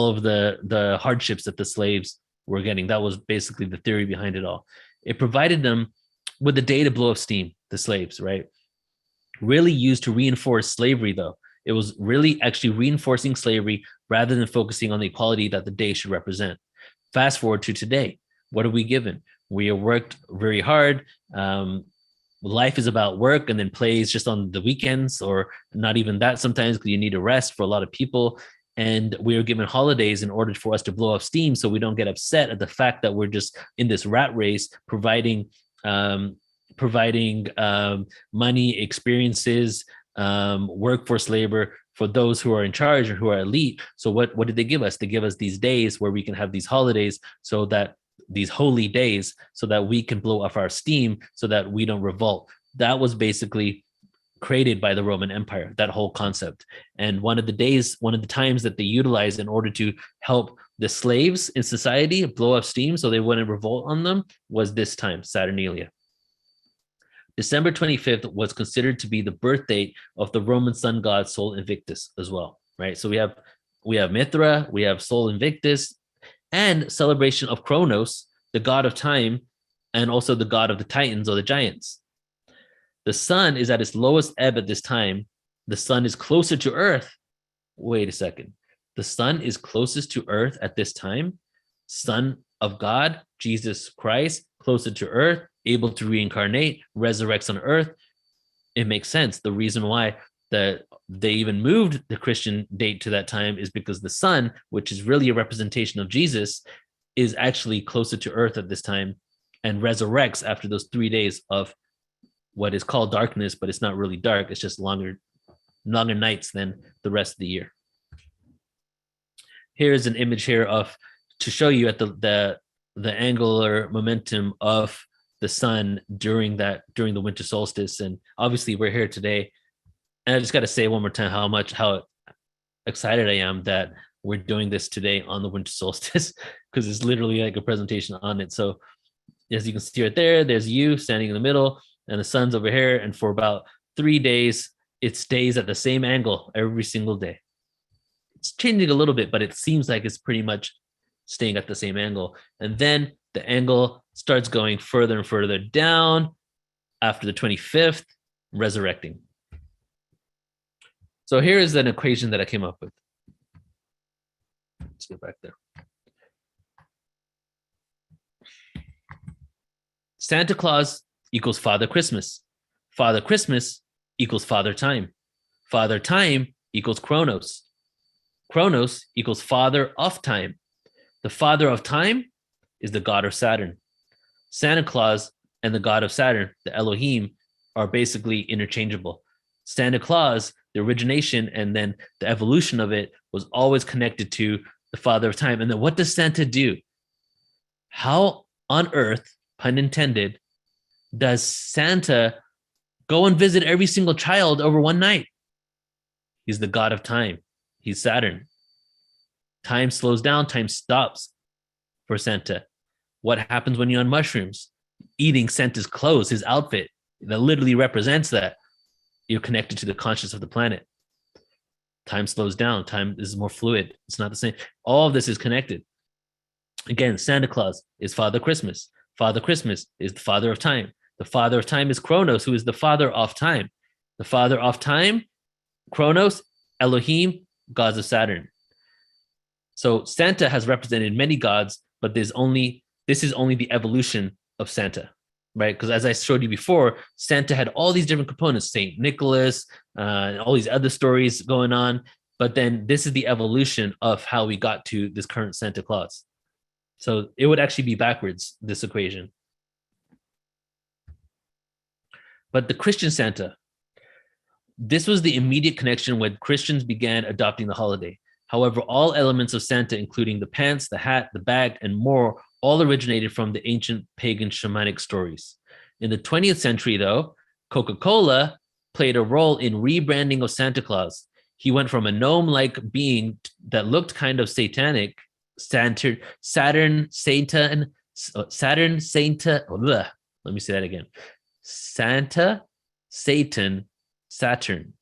of the hardships that the slaves were getting. That was basically the theory behind it all. It provided them with a day to blow off steam, the slaves, right? Really used to reinforce slavery, though. It was really actually reinforcing slavery rather than focusing on the equality that the day should represent. Fast forward to today. What are we given? We have worked very hard. Life is about work, and then play is just on the weekends, or not even that sometimes, because you need a rest for a lot of people. And we are given holidays in order for us to blow off steam, so we don't get upset at the fact that we're just in this rat race, providing money, experiences, workforce labor for those who are in charge or who are elite. So what did they give us? They give us these days where we can have these holidays, so that these holy days, so that we can blow off our steam, so that we don't revolt. That was basically created by the Roman Empire, that whole concept. And one of the times that they utilized in order to help the slaves in society blow off steam so they wouldn't revolt on them was this time, Saturnalia. December 25th was considered to be the birth date of the Roman sun god Sol Invictus as well, right? So we have Mithra, we have Sol Invictus, and celebration of Kronos, the god of time, and also the god of the Titans or the giants. The sun is at its lowest ebb at this time. The sun is closer to Earth. Wait a second. The sun is closest to Earth at this time. Son of God, Jesus Christ, closer to Earth, able to reincarnate, resurrects on Earth. It makes sense. The reason why they even moved the Christian date to that time is because the sun, which is really a representation of Jesus, is actually closer to Earth at this time and resurrects after those 3 days of what is called darkness, but it's not really dark. It's just longer nights than the rest of the year. Here is an image here to show you at the angular momentum of the sun during the winter solstice. And obviously we're here today. And I just got to say one more time how excited I am that we're doing this today on the winter solstice, because it's literally like a presentation on it. So as you can see right there, there's you standing in the middle and the sun's over here. And for about 3 days, it stays at the same angle every single day. It's changing a little bit, but it seems like it's pretty much staying at the same angle. And then the angle starts going further and further down after the 25th, resurrecting. So here is an equation that I came up with. Let's get back there. Santa Claus equals Father Christmas. Father Christmas equals Father Time. Father Time equals Kronos. Kronos equals Father of Time. The Father of Time is the god of Saturn. Santa Claus and the god of Saturn, the Elohim, are basically interchangeable. Santa Claus, the origination and then the evolution of it, was always connected to the Father of Time. And then what does Santa do? How on earth pun intended, does Santa go and visit every single child over one night? He's the god of time. He's Saturn. Time slows down, time stops for Santa. What happens when you're on mushrooms? Eating Santa's clothes, his outfit, that literally represents that. You're connected to the consciousness of the planet. Time slows down. Time is more fluid. It's not the same. All of this is connected. Again, Santa Claus is Father Christmas. Father Christmas is the father of time. The father of time is Kronos, who is the father of time. The father of time, Kronos, Elohim, gods of Saturn. So Santa has represented many gods, but this is only the evolution of Santa, right? Because as I showed you before, Santa had all these different components, Saint Nicholas, all these other stories going on. But then this is the evolution of how we got to this current Santa Claus. So it would actually be backwards, this equation. But the Christian Santa, this was the immediate connection when Christians began adopting the holiday. However, all elements of Santa, including the pants, the hat, the bag, and more, all originated from the ancient pagan shamanic stories. In the 20th century, though, Coca-Cola played a role in rebranding of Santa Claus. He went from a gnome-like being that looked kind of satanic, Saturn, Satan. Let me say that again. Santa, Satan, Saturn.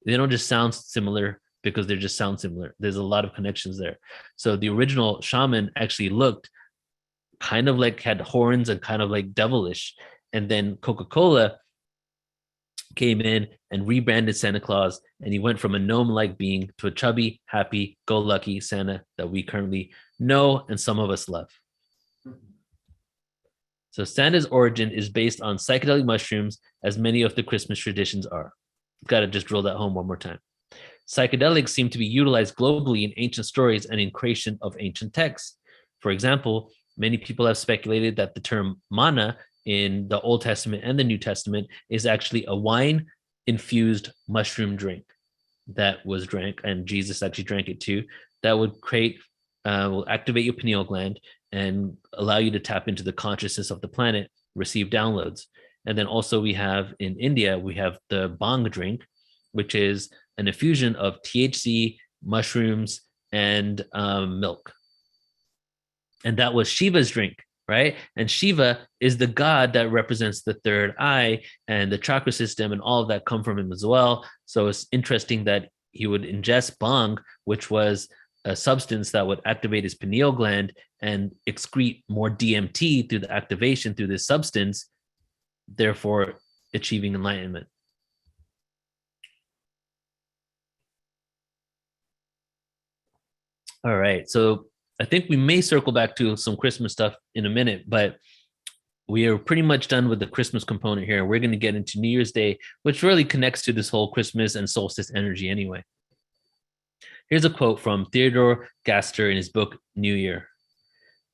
They don't just sound similar because they just sound similar. There's a lot of connections there. So the original shaman actually looked kind of like had horns and kind of like devilish. And then Coca-Cola came in and rebranded Santa Claus, and he went from a gnome-like being to a chubby, happy, go lucky Santa that we currently know and some of us love. So Santa's origin is based on psychedelic mushrooms, as many of the Christmas traditions are. Got to just drill that home one more time. Psychedelics seem to be utilized globally in ancient stories and in creation of ancient texts. For example, many people have speculated that the term manna in the Old Testament and the New Testament is actually a wine-infused mushroom drink that was drank, and Jesus actually drank it too, that would will activate your pineal gland and allow you to tap into the consciousness of the planet, receive downloads. And then also we have in India, we have the bhang drink, which is an infusion of THC, mushrooms, and milk. And that was Shiva's drink, right? And Shiva is the god that represents the third eye, and the chakra system and all of that come from him as well. So it's interesting that he would ingest bhang, which was a substance that would activate his pineal gland and excrete more DMT through the activation through this substance, therefore achieving enlightenment. All right, so I think we may circle back to some Christmas stuff in a minute, but we are pretty much done with the Christmas component here. We're going to get into New Year's Day, which really connects to this whole Christmas and solstice energy anyway. Here's a quote from Theodore Gaster in his book, New Year.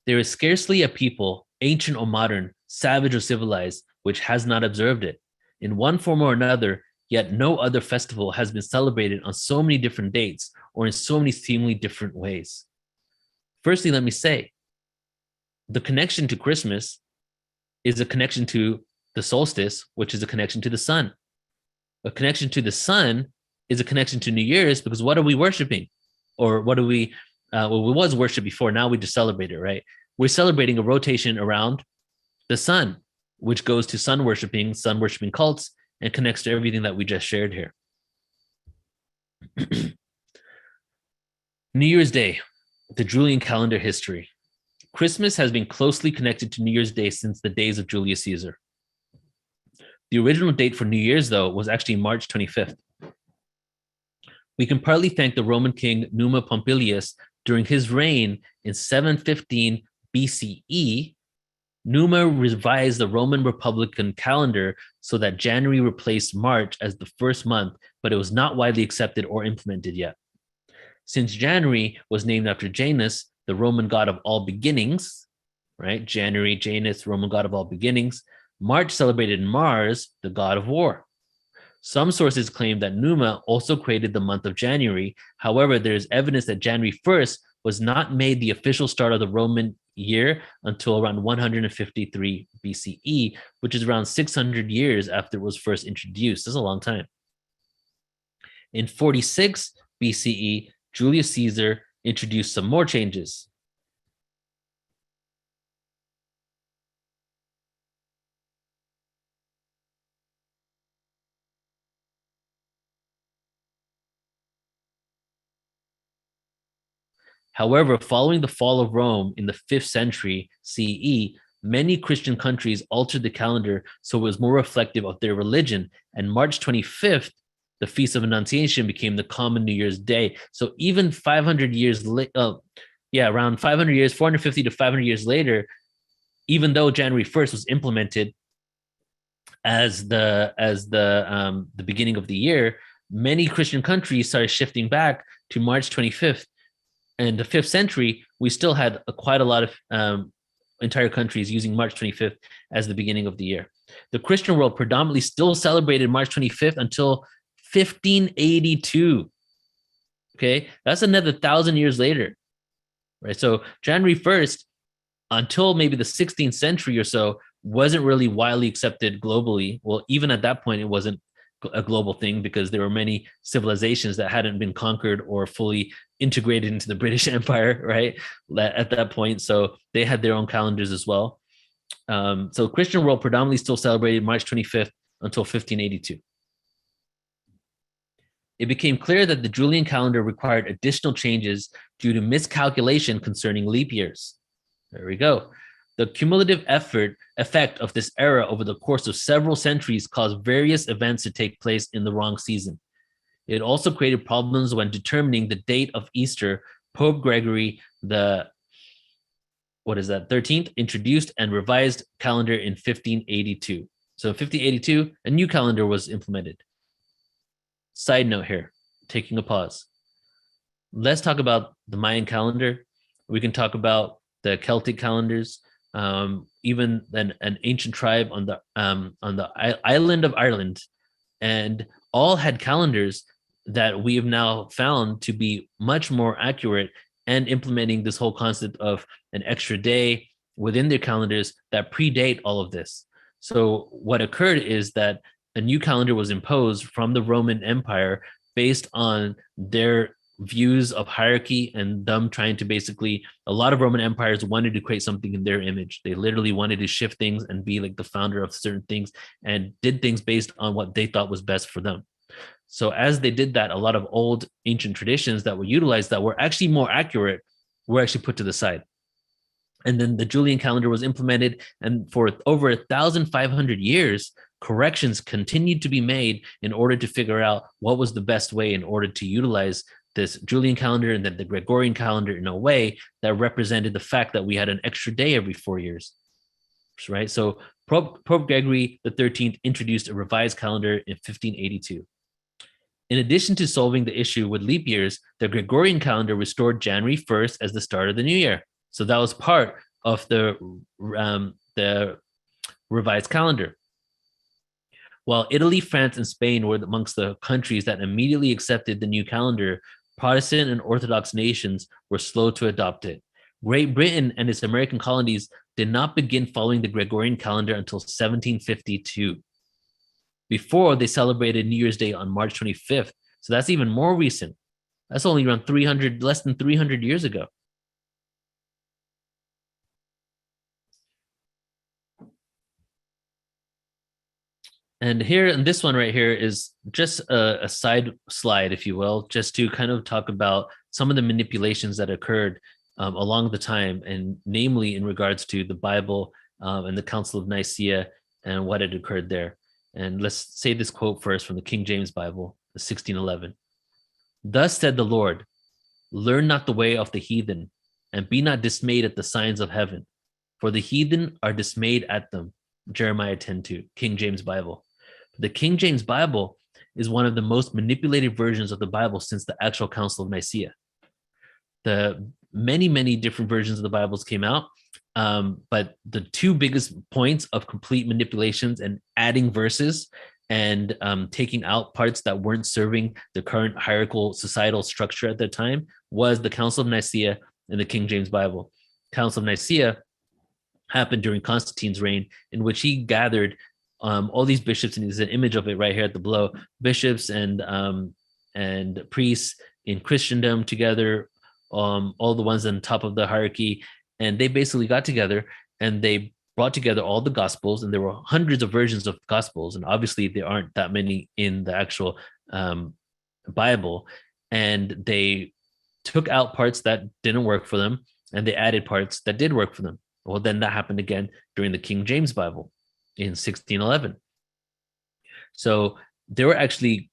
There is scarcely a people, ancient or modern, savage or civilized, which has not observed it. In one form or another, yet no other festival has been celebrated on so many different dates or in so many seemingly different ways. Firstly, let me say, the connection to Christmas is a connection to the solstice, which is a connection to the sun. A connection to the sun is a connection to New Year's, because what are we worshiping? Or what do we, well, we was worship before, now we just celebrate it, right? We're celebrating a rotation around the sun, which goes to sun worshiping cults, and connects to everything that we just shared here. New Year's Day, the Julian calendar history. Christmas has been closely connected to New Year's Day since the days of Julius Caesar. The original date for New Year's, though, was actually March 25th. We can partly thank the Roman king Numa Pompilius during his reign in 715 BCE. Numa revised the Roman Republican calendar so that January replaced March as the first month, but it was not widely accepted or implemented yet. Since January was named after Janus, the Roman god of all beginnings, right? January, Janus, Roman god of all beginnings. March celebrated Mars, the god of war. Some sources claim that Numa also created the month of January. However, there is evidence that January 1st was not made the official start of the Roman year until around 153 BCE, which is around 600 years after it was first introduced. That's a long time. In 46 BCE, Julius Caesar introduced some more changes. However, following the fall of Rome in the 5th century CE, many Christian countries altered the calendar so it was more reflective of their religion. And March 25th, the Feast of Annunciation, became the common New Year's Day. So even 500 years later, around 500 years, 450 to 500 years later, even though January 1st was implemented as the beginning of the year, many Christian countries started shifting back to March 25th. And the 5th century, we still had quite a lot of entire countries using March 25th as the beginning of the year. The Christian world predominantly still celebrated March 25th until 1582. Okay, that's another 1,000 years later, right? So January 1st, until maybe the 16th century or so, wasn't really widely accepted globally. Well, even at that point, it wasn't a global thing because there were many civilizations that hadn't been conquered or fully integrated into the British Empire, right? At that point. So they had their own calendars as well. So Christian world predominantly still celebrated March 25th until 1582. It became clear that the Julian calendar required additional changes due to miscalculation concerning leap years. There we go. The cumulative effect of this era over the course of several centuries caused various events to take place in the wrong season. It also created problems when determining the date of Easter. Pope Gregory the 13th introduced and revised calendar in 1582. So 1582, a new calendar was implemented. Side note here, taking a pause. Let's talk about the Mayan calendar. We can talk about the Celtic calendars, even an ancient tribe on the island of Ireland, and all had calendars that we have now found to be much more accurate and implementing this whole concept of an extra day within their calendars that predate all of this. So what occurred is that a new calendar was imposed from the Roman Empire based on their views of hierarchy and them trying to basically, a lot of Roman empires wanted to create something in their image. They literally wanted to shift things and be like the founder of certain things and did things based on what they thought was best for them. So as they did that, a lot of old ancient traditions that were utilized that were actually more accurate were actually put to the side. And then the Julian calendar was implemented, and for over 1,500 years, corrections continued to be made in order to figure out what was the best way in order to utilize this Julian calendar and then the Gregorian calendar in a way that represented the fact that we had an extra day every 4 years, right? So Pope Gregory the 13th introduced a revised calendar in 1582. In addition to solving the issue with leap years, the Gregorian calendar restored January 1st as the start of the new year. So that was part of the revised calendar. While Italy, France, and Spain were amongst the countries that immediately accepted the new calendar, Protestant and Orthodox nations were slow to adopt it. Great Britain and its American colonies did not begin following the Gregorian calendar until 1752. Before, they celebrated New Year's Day on March 25th. So that's even more recent. That's only around less than 300 years ago. And here, and this one right here is just a side slide, if you will, just to kind of talk about some of the manipulations that occurred along the time, and namely in regards to the Bible and the Council of Nicaea and what had occurred there. And let's say this quote first from the King James Bible, 1611. Thus said the Lord, learn not the way of the heathen, and be not dismayed at the signs of heaven, for the heathen are dismayed at them. Jeremiah 10:2, King James Bible. The King James Bible is one of the most manipulated versions of the Bible since the actual Council of Nicaea. The many different versions of the Bibles came out, but the two biggest points of complete manipulations and adding verses and taking out parts that weren't serving the current hierarchical societal structure at that time was the Council of Nicaea and the King James Bible. Council of Nicaea happened during Constantine's reign, in which he gathered all these bishops, and there's an image of it right here at the below, bishops and priests in Christendom together, all the ones on top of the hierarchy, and they basically got together and they brought together all the gospels, and there were hundreds of versions of gospels, and obviously there aren't that many in the actual Bible, and they took out parts that didn't work for them and they added parts that did work for them. Well, then that happened again during the King James Bible in 1611. So there were actually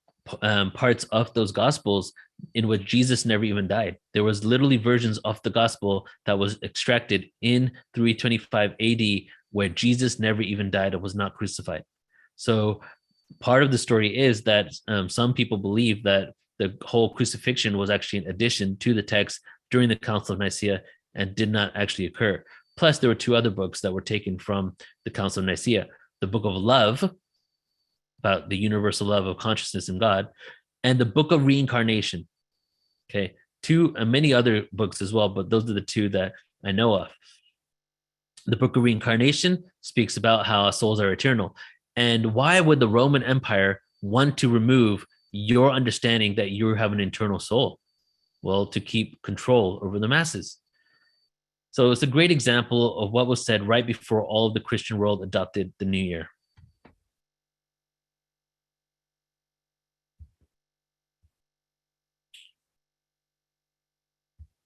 parts of those gospels in which Jesus never even died. There was literally versions of the gospel that was extracted in 325 AD where Jesus never even died or was not crucified. So part of the story is that some people believe that the whole crucifixion was actually an addition to the text during the Council of Nicaea and did not actually occur. Plus, there were two other books that were taken from the Council of Nicaea: the Book of Love, about the universal love of consciousness in God, and the Book of Reincarnation. Okay, two and many other books as well, but those are the two that I know of. The Book of Reincarnation speaks about how souls are eternal. And why would the Roman Empire want to remove your understanding that you have an eternal soul? Well, to keep control over the masses. So it's a great example of what was said right before all of the Christian world adopted the new year.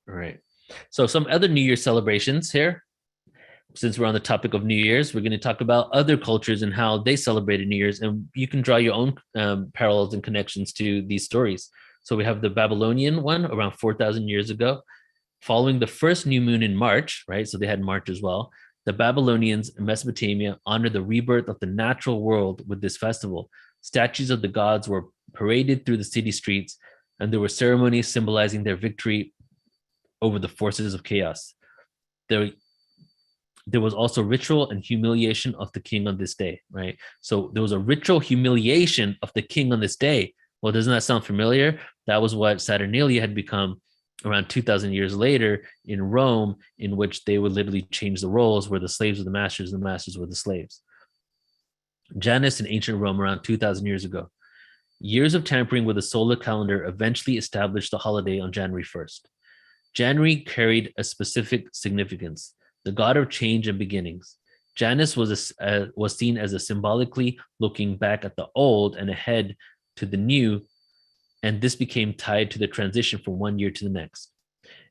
All right. So some other New Year celebrations here. Since we're on the topic of New Year's, we're going to talk about other cultures and how they celebrated New Year's, and you can draw your own parallels and connections to these stories. So we have the Babylonian one around 4,000 years ago, following the first new moon in March, right? So they had March as well. The Babylonians in Mesopotamia honored the rebirth of the natural world with this festival. Statues of the gods were paraded through the city streets, and there were ceremonies symbolizing their victory over the forces of chaos. There was also ritual and humiliation of the king on this day, right? So there was a ritual humiliation of the king on this day. Well, doesn't that sound familiar? That was what Saturnalia had become around 2,000 years later in Rome, in which they would literally change the roles, where the slaves were the masters and the masters were the slaves. Janus in ancient Rome around 2,000 years ago. Years of tampering with the solar calendar eventually established the holiday on January 1st. January carried a specific significance: the god of change and beginnings. Janus was seen as a symbolically looking back at the old and ahead to the new, and this became tied to the transition from one year to the next.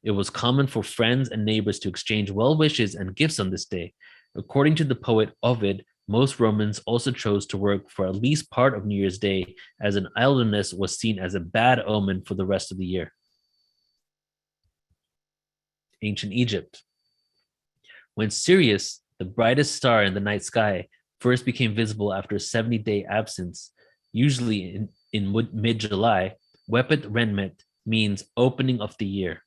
It was common for friends and neighbors to exchange well wishes and gifts on this day. According to the poet Ovid, most Romans also chose to work for at least part of New Year's Day, as an idleness was seen as a bad omen for the rest of the year. Ancient Egypt. When Sirius, the brightest star in the night sky, first became visible after a 70-day absence, usually in mid-July, Wepet Renmet means opening of the year.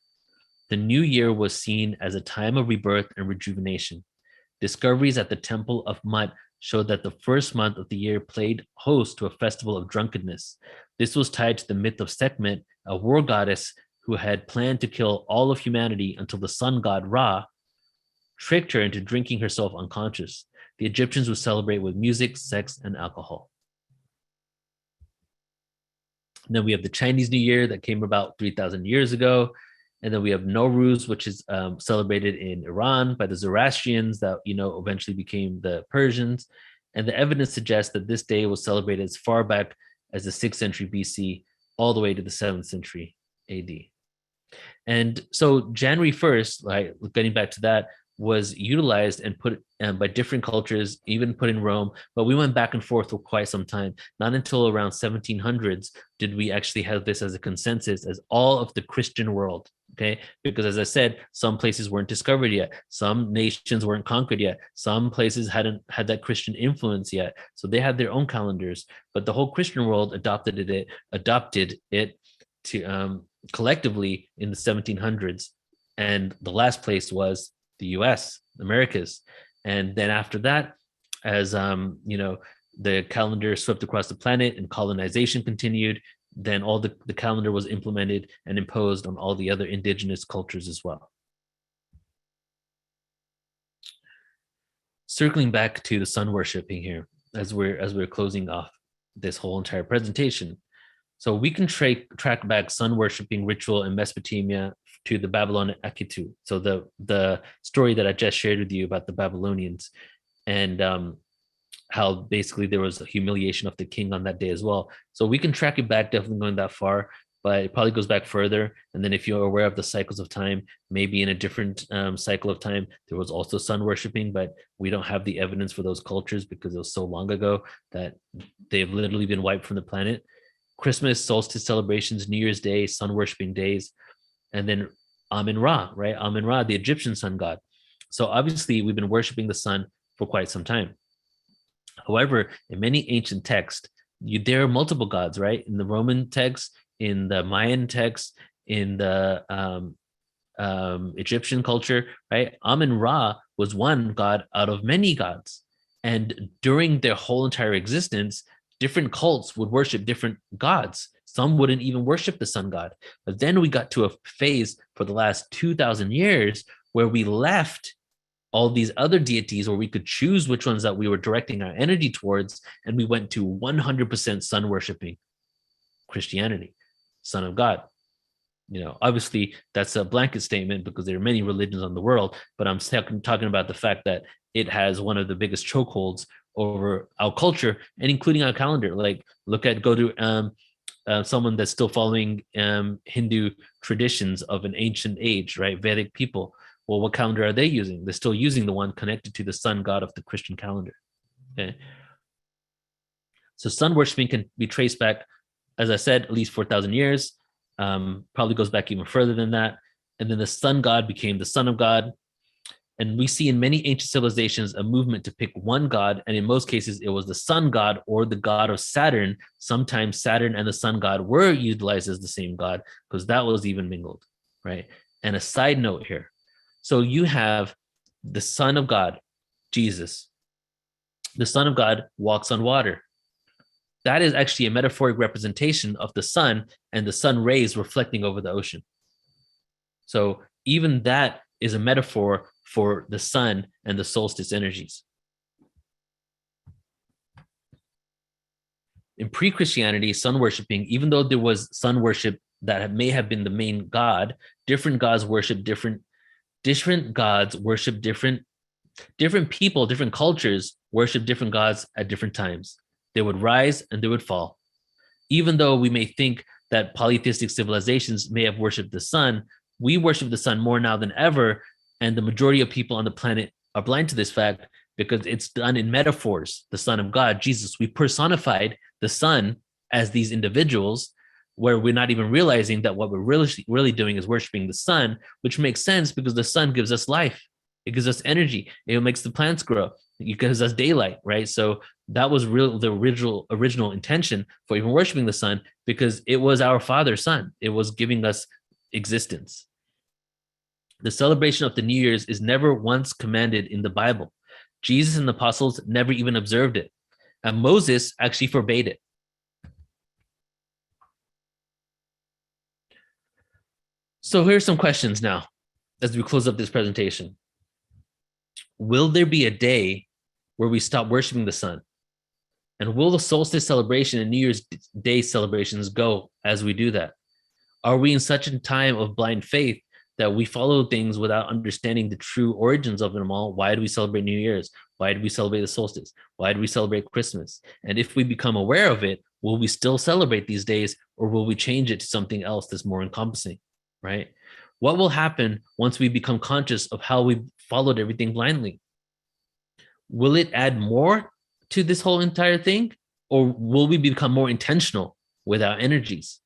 The new year was seen as a time of rebirth and rejuvenation. Discoveries at the Temple of Mut showed that the first month of the year played host to a festival of drunkenness. This was tied to the myth of Sekhmet, a war goddess who had planned to kill all of humanity until the sun god Ra tricked her into drinking herself unconscious. The Egyptians would celebrate with music, sex, and alcohol. And then we have the Chinese New Year that came about 3,000 years ago. And then we have Nowruz, which is celebrated in Iran by the Zoroastrians that, eventually became the Persians. And the evidence suggests that this day was celebrated as far back as the 6th century BC, all the way to the 7th century AD. And so January 1st, like getting back to that, was utilized and put by different cultures, even put in Rome, but we went back and forth for quite some time. Not until around 1700s did we actually have this as a consensus as all of the Christian world, okay? Because as I said, some places weren't discovered yet. Some nations weren't conquered yet. Some places hadn't had that Christian influence yet. So they had their own calendars, but the whole Christian world adopted it to collectively in the 1700s. And the last place was the US, Americas. And then after that, as the calendar swept across the planet and colonization continued, then all the calendar was implemented and imposed on all the other indigenous cultures as well. circling back to the sun worshiping here as we're closing off this whole entire presentation. So we can track back sun worshiping ritual in Mesopotamia to the Babylonian Akitu. So the story that I just shared with you about the Babylonians, and how basically there was a humiliation of the king on that day as well. So we can track it back, definitely going that far, but it probably goes back further. And then if you're aware of the cycles of time, maybe in a different cycle of time, there was also sun worshiping, but we don't have the evidence for those cultures because it was so long ago that they've literally been wiped from the planet. Christmas, solstice celebrations, New Year's Day, sun worshiping days, and then Amun-Ra, right? Amun-Ra, the Egyptian sun god. So obviously we've been worshiping the sun for quite some time. However, in many ancient texts, there are multiple gods, right? In the Roman text, in the Mayan text, in the Egyptian culture, right? Amun-Ra was one god out of many gods. And during their whole entire existence, different cults would worship different gods. Some wouldn't even worship the sun god. But then we got to a phase for the last 2,000 years where we left all these other deities, where we could choose which ones that we were directing our energy towards, and we went to 100% sun worshiping Christianity, Son of God. Obviously that's a blanket statement because there are many religions in the world, but I'm talking about the fact that it has one of the biggest chokeholds over our culture and including our calendar. Like go to someone that's still following Hindu traditions of an ancient age, right? Vedic people. Well, what calendar are they using? They're still using the one connected to the sun god of the Christian calendar. Okay. So sun worshiping can be traced back, as I said, at least 4,000 years. Probably goes back even further than that. And then the sun god became the son of God. And we see in many ancient civilizations a movement to pick one god. And in most cases, it was the sun god or the god of Saturn. Sometimes Saturn and the sun god were utilized as the same god because that was even mingled, right? And a side note here. So you have the Son of God, Jesus. The Son of God walks on water. That is actually a metaphoric representation of the sun and the sun rays reflecting over the ocean. So even that is a metaphor for the sun and the solstice energies. In pre-Christianity, sun worshiping, even though there was sun worship that may have been the main god, different gods worship different gods worship different people, different cultures worship different gods at different times. They would rise and they would fall. Even though we may think that polytheistic civilizations may have worshipped the sun, we worship the sun more now than ever. And the majority of people on the planet are blind to this fact because it's done in metaphors. The Son of God, Jesus, we personified the sun as these individuals, where we're not even realizing that what we're really doing is worshiping the sun, which makes sense because the sun gives us life. It gives us energy. It makes the plants grow. It gives us daylight, right? So that was the original intention for even worshiping the sun, because it was our Father's Son. It was giving us existence. The celebration of the New Year's is never once commanded in the Bible. Jesus and the apostles never even observed it. And Moses actually forbade it. So here's some questions now as we close up this presentation. Will there be a day where we stop worshiping the sun? And will the solstice celebration and New Year's Day celebrations go as we do that? Are we in such a time of blind faith that we follow things without understanding the true origins of them all? Why do we celebrate New Year's? Why do we celebrate the solstice? Why do we celebrate Christmas? And if we become aware of it, will we still celebrate these days, or will we change it to something else that's more encompassing, right? What will happen once we become conscious of how we followed everything blindly? Will it add more to this whole entire thing, or will we become more intentional with our energies,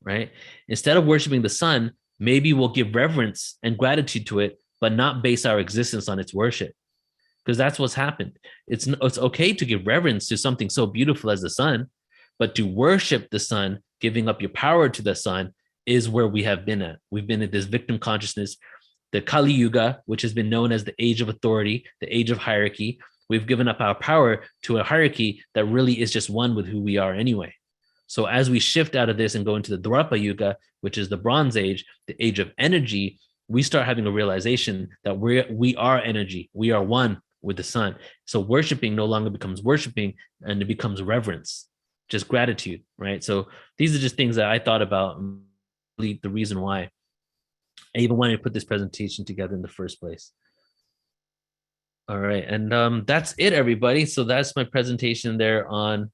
right? Instead of worshiping the sun, maybe we'll give reverence and gratitude to it, but not base our existence on its worship, because that's what's happened. It's okay to give reverence to something so beautiful as the sun, but to worship the sun, giving up your power to the sun, is where we have been at. We've been at this victim consciousness, the Kali Yuga, which has been known as the age of authority, the age of hierarchy. We've given up our power to a hierarchy that really is just one with who we are anyway. So as we shift out of this and go into the Dwapara Yuga, which is the Bronze Age, the age of energy, we start having a realization that we are energy. We are one with the sun. So worshiping no longer becomes worshiping, and it becomes reverence, just gratitude, right? So these are just things that I thought about, the reason why I even wanted to put this presentation together in the first place. All right, and that's it, everybody. So that's my presentation there on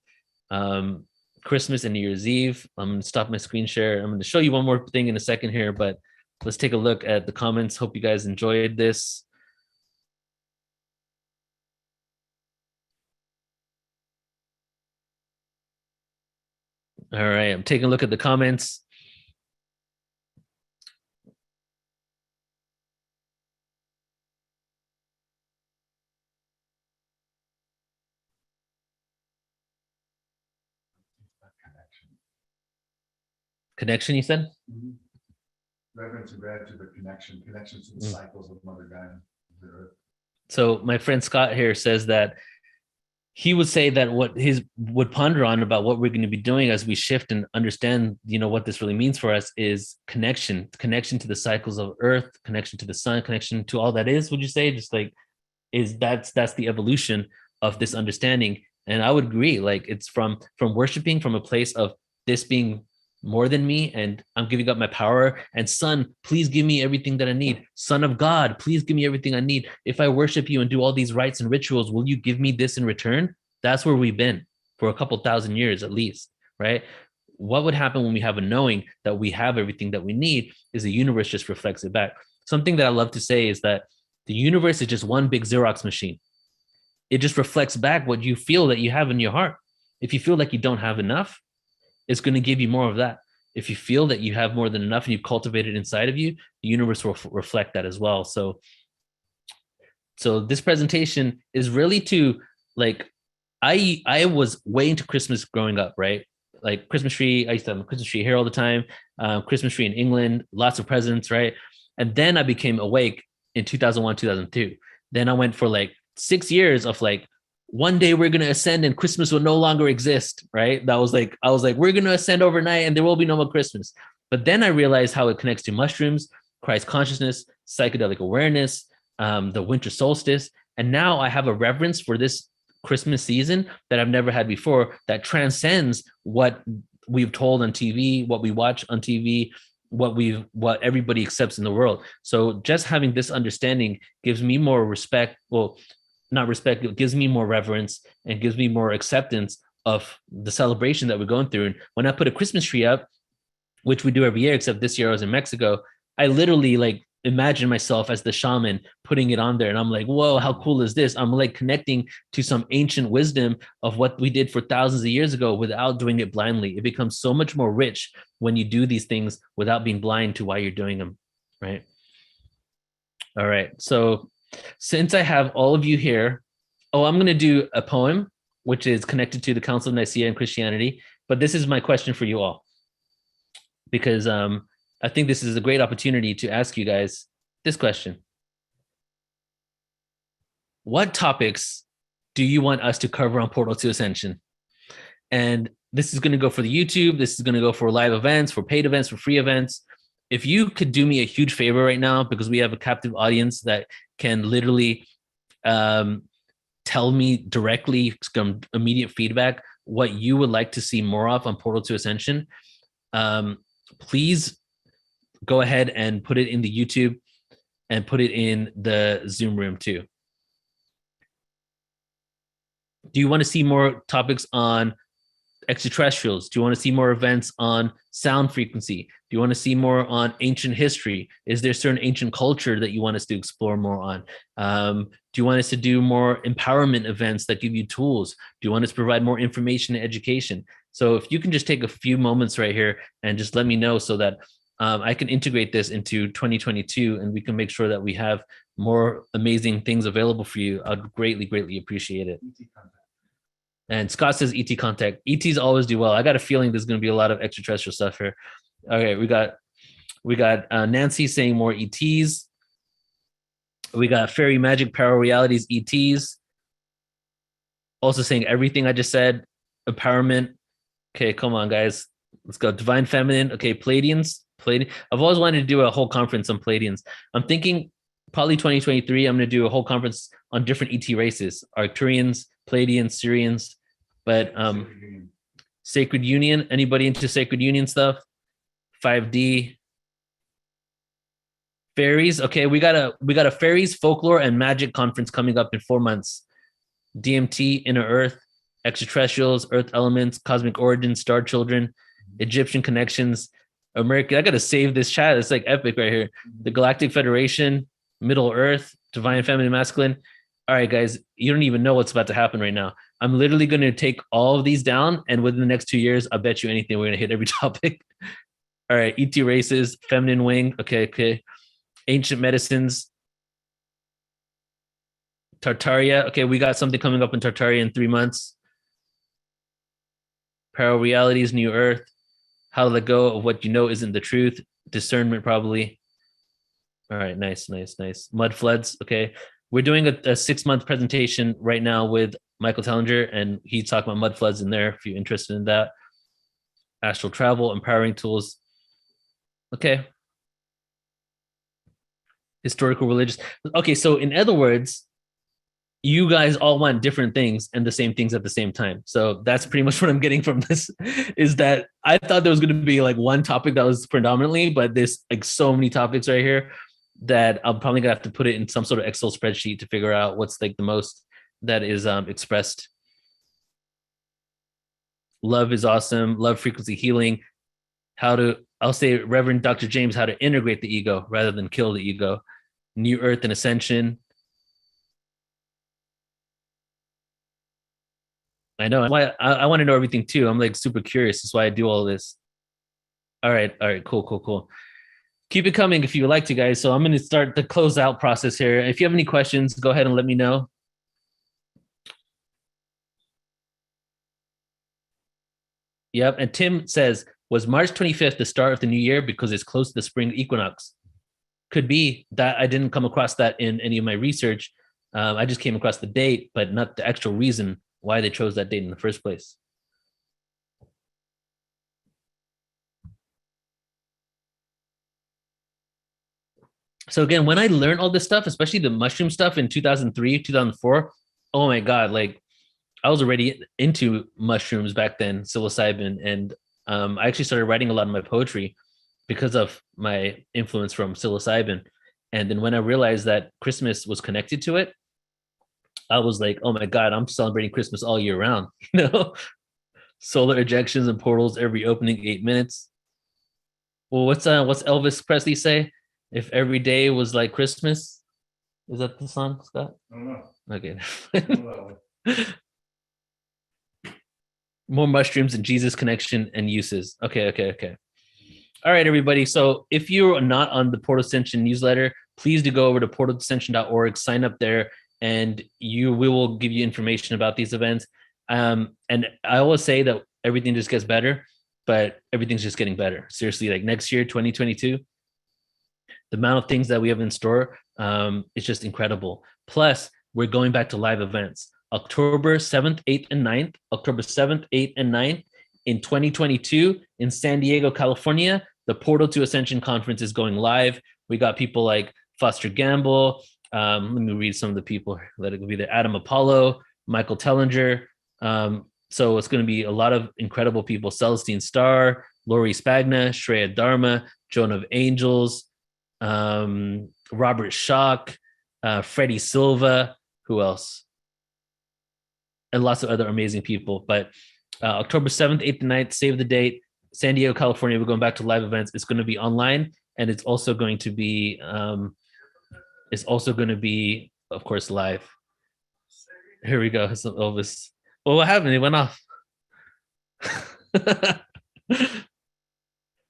Christmas and New Year's Eve. I'm going to stop my screen share. I'm going to show you one more thing in a second here, but let's take a look at the comments. Hope you guys enjoyed this. All right, I'm taking a look at the comments. Connection, you said? Mm-hmm. Reverence and gratitude, but connection to the cycles of Mother Gaia. So my friend Scott here says that he would say that what his would ponder on about what we're going to be doing as we shift and understand, what this really means for us is connection to the cycles of Earth, connection to the sun, connection to all that is. Would you say just like that's the evolution of this understanding? And I would agree. Like it's from worshiping from a place of this being more than me, and I'm giving up my power, and sun, please give me everything that I need. Son of God, please give me everything I need. If I worship you and do all these rites and rituals, will you give me this in return? That's where we've been for a couple thousand years at least, right? What would happen when we have a knowing that we have everything that we need is the universe just reflects it back. Something that I love to say is that the universe is just one big Xerox machine. It just reflects back what you feel that you have in your heart. If you feel like you don't have enough, it's going to give you more of that. If you feel that you have more than enough and you've cultivated inside of you, the universe will reflect that as well. So this presentation is really to like, I was way into Christmas growing up, right? Like Christmas tree, I used to have a Christmas tree here all the time. Christmas tree in England, lots of presents, right? And then I became awake in 2001, 2002. Then I went for like 6 years of like, one day we're going to ascend and Christmas will no longer exist, right? I was like, we're going to ascend overnight and there will be no more Christmas. But then I realized how it connects to mushrooms, Christ consciousness, psychedelic awareness, the winter solstice. And now I have a reverence for this Christmas season that I've never had before, that transcends what we've told on TV, what we watch on TV, what everybody accepts in the world. So just having this understanding gives me more respect. Well, not respect, it gives me more reverence and gives me more acceptance of the celebration that we're going through. And when I put a Christmas tree up, which we do every year, except this year I was in Mexico, I literally like imagine myself as the shaman putting it on there. And I'm like, whoa, how cool is this? I'm like connecting to some ancient wisdom of what we did for thousands of years ago without doing it blindly. It becomes so much more rich when you do these things without being blind to why you're doing them, right? All right, so since I have all of you here, I'm going to do a poem, which is connected to the Council of Nicaea and Christianity. But this is my question for you all, because I think this is a great opportunity to ask you guys this question. What topics do you want us to cover on Portal to Ascension? And this is going to go for the YouTube. This is going to go for live events, for paid events, for free events. If you could do me a huge favor right now, because we have a captive audience that can literally tell me directly some immediate feedback what you would like to see more of on Portal to Ascension, please go ahead and put it in the YouTube and put it in the Zoom room too. Do you want to see more topics on extraterrestrials? Do you want to see more events on sound frequency? Do you want to see more on ancient history? Is there certain ancient culture that you want us to explore more on? Do you want us to do more empowerment events that give you tools? Do you want us to provide more information and education? So if you can just take a few moments right here and just let me know so that I can integrate this into 2022 and we can make sure that we have more amazing things available for you, I'd greatly, greatly appreciate it. And Scott says ET contact. ETs always do well. I got a feeling there's going to be a lot of extraterrestrial stuff here. Okay, we got Nancy saying more ETs. We got Fairy Magic Power Realities ETs. Also saying everything I just said. Empowerment. Okay, come on, guys. Let's go. Divine Feminine. Okay, Pleiadians. I've always wanted to do a whole conference on Pleiadians. I'm thinking Probably 2023, I'm going to do a whole conference on different ET races, Arcturians, Pleiadians, Syrians, but Sacred Union. Anybody into Sacred Union stuff? 5D. Fairies. Okay, we got a fairies, folklore, and magic conference coming up in 4 months. DMT, Inner Earth, extraterrestrials, Earth elements, cosmic origins, star children, Egyptian connections, America. I gotta save this chat. It's like epic right here. The Galactic Federation, Middle Earth, Divine Feminine Masculine. All right, guys, you don't even know what's about to happen right now. I'm literally going to take all of these down, and within the next 2 years, I bet you anything, we're going to hit every topic. All right, ET races, feminine wing. Okay. Ancient medicines. Tartaria. Okay, we got something coming up in Tartaria in 3 months. Parallel realities, New Earth. How to let go of what you know isn't the truth. Discernment, probably. All right, nice. Mud floods. Okay, we're doing a 6-month presentation right now with Michael Tellinger, and he's talking about mud floods in there if you're interested in that. Astral travel, empowering tools. Okay. Historical religious. Okay, so in other words, you guys all want different things and the same things at the same time. So that's pretty much what I'm getting from this, is that I thought there was going to be like one topic that was predominantly, but there's like so many topics right here that I'm probably gonna have to put it in some sort of Excel spreadsheet to figure out what's like the most that is expressed. Love is awesome. Love frequency healing. I'll say Reverend Dr. James, how to integrate the ego rather than kill the ego. New Earth and Ascension. I know. I want to know everything too. I'm like super curious. That's why I do all this. All right. Cool. Keep it coming if you would like to, guys. So I'm going to start the closeout process here. If you have any questions, go ahead and let me know. Yep. And Tim says, was March 25th the start of the new year because it's close to the spring equinox? Could be that. I didn't come across that in any of my research. I just came across the date, but not the actual reason why they chose that date in the first place. So again, when I learned all this stuff, especially the mushroom stuff in 2003, 2004, oh my God, like I was already into mushrooms back then, psilocybin. And I actually started writing a lot of my poetry because of my influence from psilocybin. And then when I realized that Christmas was connected to it, I was like, oh my God, I'm celebrating Christmas all year round, you know? Solar ejections and portals every opening 8 minutes. Well, what's Elvis Presley say? If every day was like Christmas, is that the song, Scott? I don't know. Okay. Well, More mushrooms and Jesus connection and uses. Okay. All right, everybody. So if you're not on the Portal Ascension newsletter, please do go over to portalascension.org, sign up there, and we will give you information about these events. And I always say that everything just gets better, but everything's just getting better. Seriously, like next year, 2022, the amount of things that we have in store, it's just incredible. Plus, we're going back to live events. October 7th, 8th, and 9th, October 7th, 8th, and 9th in 2022 in San Diego, California. The Portal to Ascension conference is going live. We got people like Foster Gamble. Let me read some of the people. Let it be there. Adam Apollo, Michael Tellinger. So it's going to be a lot of incredible people. Celestine Starr, Laurie Spagna, Shreya Dharma, Joan of Angels, Robert Schock, Freddie Silva. Who else? And lots of other amazing people. But October 7th, 8th, and 9th, save the date. San Diego, California, we're going back to live events. It's going to be online, and it's also going to be, of course, live. Here we go. Some Elvis. Well, what happened? It went off.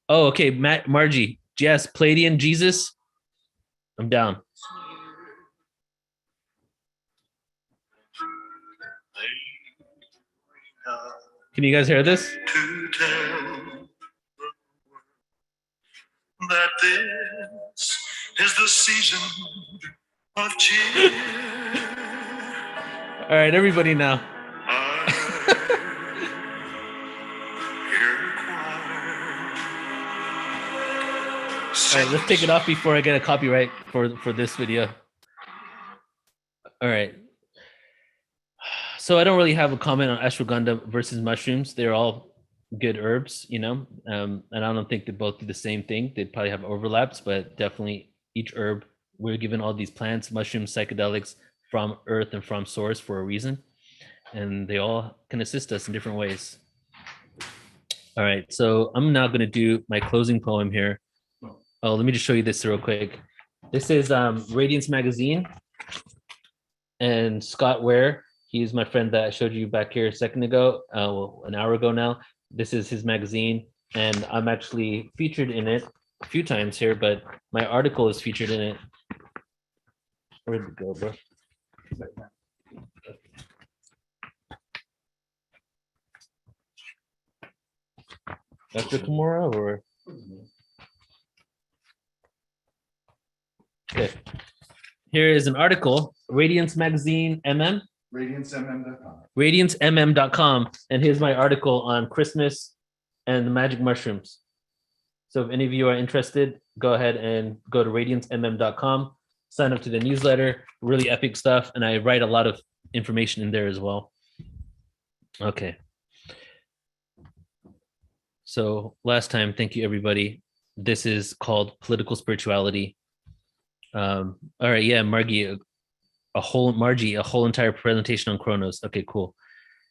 Oh, okay. Margie. Yes, Pleiadian Jesus. I'm down. Can you guys hear this? To tell that this is the season of cheer. All right, everybody now. right, let's take it off before I get a copyright for this video. All right. So I don't really have a comment on ashwagandha versus mushrooms. They're all good herbs, and I don't think they both do the same thing. They probably have overlaps, but definitely each herb, we're given all these plants, mushrooms, psychedelics from earth and from source for a reason. And they all can assist us in different ways. All right, so I'm now going to do my closing poem here. Oh, let me just show you this real quick. This is Radiance Magazine, and Scott Ware, he's my friend that I showed you back here a second ago, an hour ago now. This is his magazine, and I'm actually featured in it a few times here, but my article is featured in it. Where'd it go, bro? After tomorrow, or? Okay. Here is an article, Radiance Magazine MM. RadianceMM.com. RadianceMM.com. And here's my article on Christmas and the magic mushrooms. So if any of you are interested, go ahead and go to RadianceMM.com, sign up to the newsletter, really epic stuff. And I write a lot of information in there as well. Okay. So last time, thank you, everybody. This is called Political Spirituality. All right, yeah, Margie, a whole entire presentation on Chronos. Okay, cool.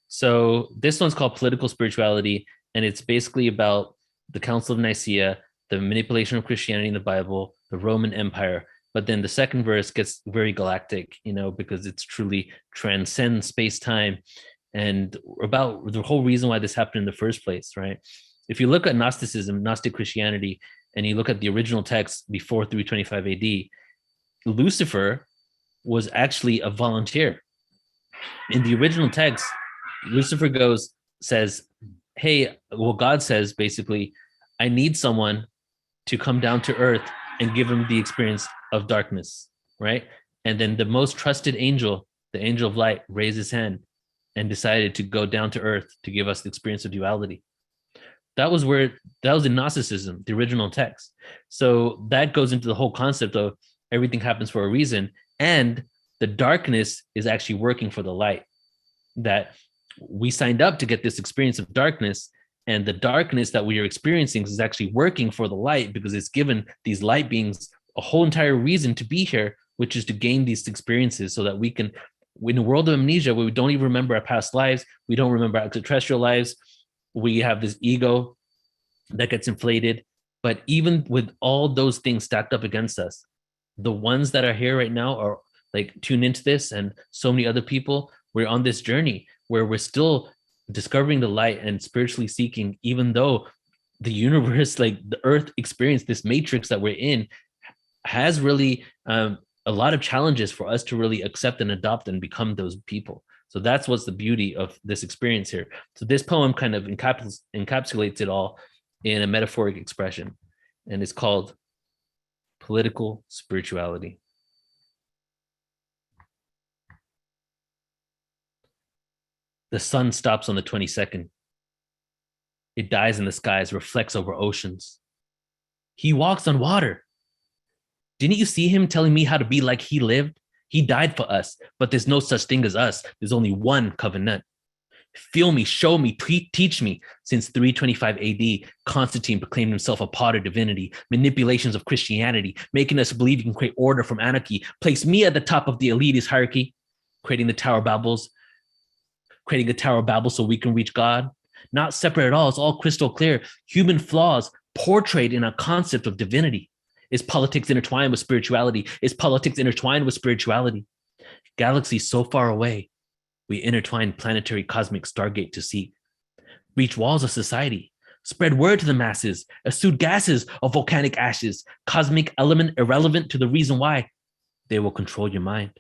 So this one's called Political Spirituality, and it's basically about the Council of Nicaea, the manipulation of Christianity in the Bible, the Roman Empire. But then the second verse gets very galactic, because it's truly transcends space-time and about the whole reason why this happened in the first place, right? If you look at Gnosticism, Gnostic Christianity, and you look at the original text before 325 AD, Lucifer was actually a volunteer. In the original text, Lucifer says, hey, well, God says basically, I need someone to come down to earth and give him the experience of darkness, right? And then the most trusted angel, the angel of light, raised his hand and decided to go down to earth to give us the experience of duality. That was in Gnosticism, the original text. So that goes into the whole concept of everything happens for a reason. And the darkness is actually working for the light. That we signed up to get this experience of darkness, and the darkness that we are experiencing is actually working for the light because it's given these light beings a whole entire reason to be here, which is to gain these experiences so that we can, in a world of amnesia where we don't even remember our past lives, we don't remember our extraterrestrial lives, we have this ego that gets inflated. But even with all those things stacked up against us, the ones that are here right now are like tuned into this, and so many other people, we're on this journey where we're still discovering the light and spiritually seeking, even though the universe, like the earth experience, this matrix that we're in, has really a lot of challenges for us to really accept and adopt and become those people. So that's what's the beauty of this experience here. So this poem kind of encapsulates it all in a metaphoric expression, and it's called Political Spirituality. The sun stops on the 22nd. It dies in the skies, reflects over oceans. He walks on water. Didn't you see him telling me how to be like he lived? He died for us, but there's no such thing as us. There's only one covenant. Feel me, show me, teach me. Since 325 AD, Constantine proclaimed himself a part of divinity, manipulations of Christianity, making us believe you can create order from anarchy, place me at the top of the elitist hierarchy, creating the Tower of Babel so we can reach God. Not separate at all, it's all crystal clear. Human flaws portrayed in a concept of divinity. Is politics intertwined with spirituality? Is politics intertwined with spirituality? Galaxies so far away, we intertwine planetary cosmic stargate to seek. Reach walls of society, spread word to the masses, exude gases of volcanic ashes, cosmic element irrelevant to the reason why. They will control your mind.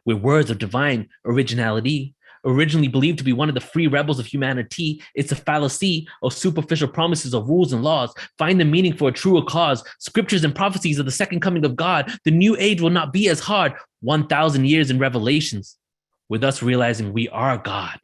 With words of divine originality, originally believed to be one of the free rebels of humanity, it's a fallacy of superficial promises of rules and laws. Find the meaning for a truer cause. Scriptures and prophecies of the second coming of God. The new age will not be as hard. 1,000 years in revelations, with us realizing we are God.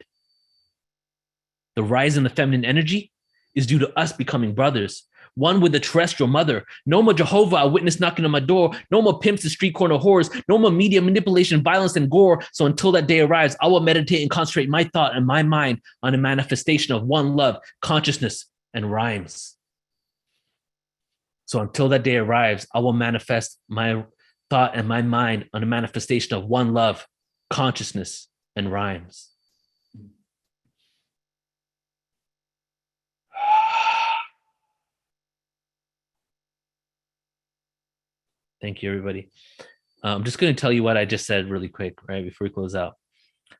The rise in the feminine energy is due to us becoming brothers. one with the terrestrial mother. No more Jehovah, a witness knocking on my door. No more pimps and street corner whores. No more media manipulation, violence, and gore. So until that day arrives, I will meditate and concentrate my thought and my mind on a manifestation of one love, consciousness, and rhymes. So until that day arrives, I will manifest my thought and my mind on a manifestation of one love, consciousness, and rhymes. Thank you, everybody. I'm just going to tell you what I just said really quick, right, before we close out.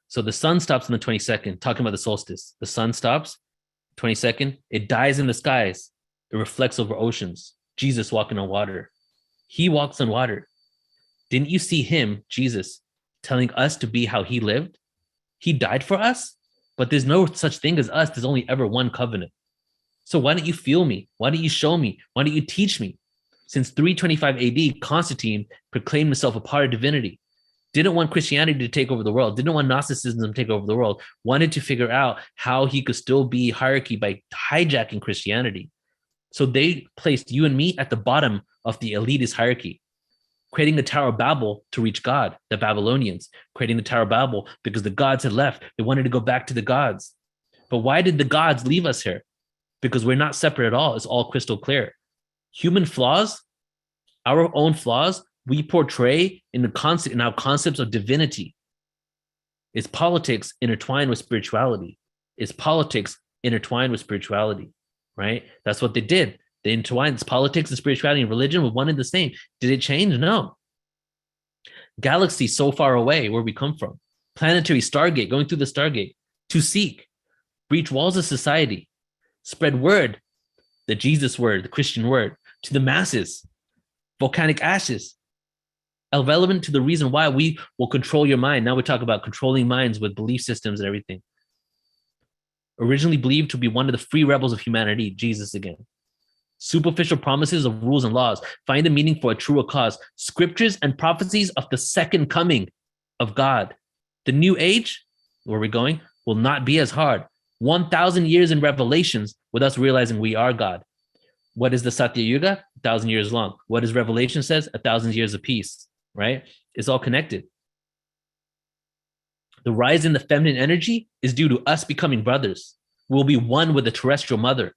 So the sun stops on the 22nd, talking about the solstice. The sun stops, 22nd, it dies in the skies. It reflects over oceans. Jesus walking on water. He walks on water. Didn't you see him, Jesus, telling us to be how he lived? He died for us, but there's no such thing as us. There's only ever one covenant. So why don't you feel me? Why don't you show me? Why don't you teach me? Since 325 AD, Constantine proclaimed himself a part of divinity, didn't want Christianity to take over the world, didn't want Gnosticism to take over the world, wanted to figure out how he could still be hierarchy by hijacking Christianity. So they placed you and me at the bottom of the elitist hierarchy, creating the Tower of Babel to reach God, the Babylonians, creating the Tower of Babel because the gods had left. They wanted to go back to the gods. But why did the gods leave us here? Because we're not separate at all. It's all crystal clear. Human flaws, our own flaws, we portray in our concepts of divinity. It's politics intertwined with spirituality. It's politics intertwined with spirituality, right? That's what they did. They intertwined politics and spirituality and religion with one and the same. Did it change? No. Galaxy so far away where we come from. Planetary Stargate, going through the Stargate to seek, breach walls of society, spread word, the Jesus word, the Christian word, to the masses, volcanic ashes, irrelevant to the reason why we will control your mind. Now we talk about controlling minds with belief systems and everything. Originally believed to be one of the free rebels of humanity, Jesus again. Superficial promises of rules and laws, find the meaning for a truer cause, scriptures and prophecies of the second coming of God. The new age, where we're going, will not be as hard. 1,000 years in revelations with us realizing we are God. What is the Satya Yuga? 1,000 years long. What does Revelation says? 1,000 years of peace, right? It's all connected. The rise in the feminine energy is due to us becoming brothers. We'll be one with the terrestrial mother,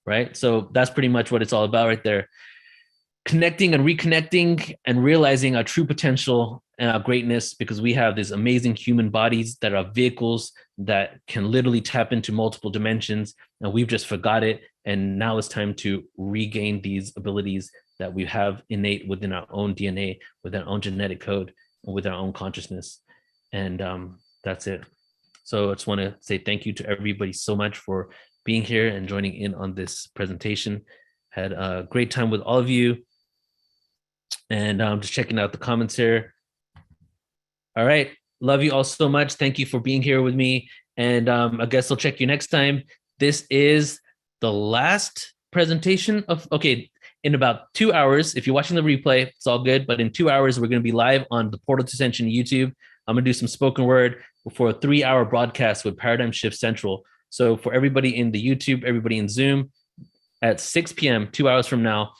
right? So that's pretty much what it's all about right there. Connecting and reconnecting and realizing our true potential and our greatness, because we have these amazing human bodies that are vehicles that can literally tap into multiple dimensions, and we've just forgot it. And now it's time to regain these abilities that we have innate within our own DNA, with our own genetic code, and with our own consciousness. And that's it. So I just want to say thank you to everybody so much for being here and joining in on this presentation. Had a great time with all of you. And I'm just checking out the comments here. All right. Love you all so much. Thank you for being here with me. And I guess I'll check you next time. This is the last presentation of, okay, in about 2 hours, if you're watching the replay, it's all good. But in 2 hours, we're going to be live on the Portal to Ascension YouTube. I'm going to do some spoken word for a 3-hour broadcast with Paradigm Shift Central. So for everybody in the YouTube, everybody in Zoom, at 6 p.m., 2 hours from now,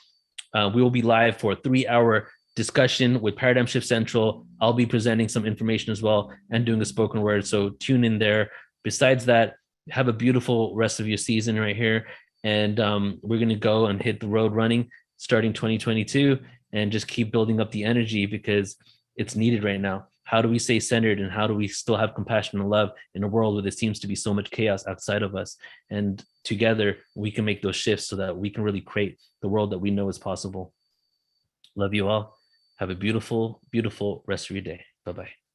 we will be live for a 3-hour discussion with Paradigm Shift Central. I'll be presenting some information as well and doing a spoken word. So tune in there. Besides that, have a beautiful rest of your season right here. And we're going to go and hit the road running starting 2022 and just keep building up the energy because it's needed right now. How do we stay centered and how do we still have compassion and love in a world where there seems to be so much chaos outside of us? And together we can make those shifts so that we can really create the world that we know is possible. Love you all. Have a beautiful, beautiful rest of your day. Bye-bye.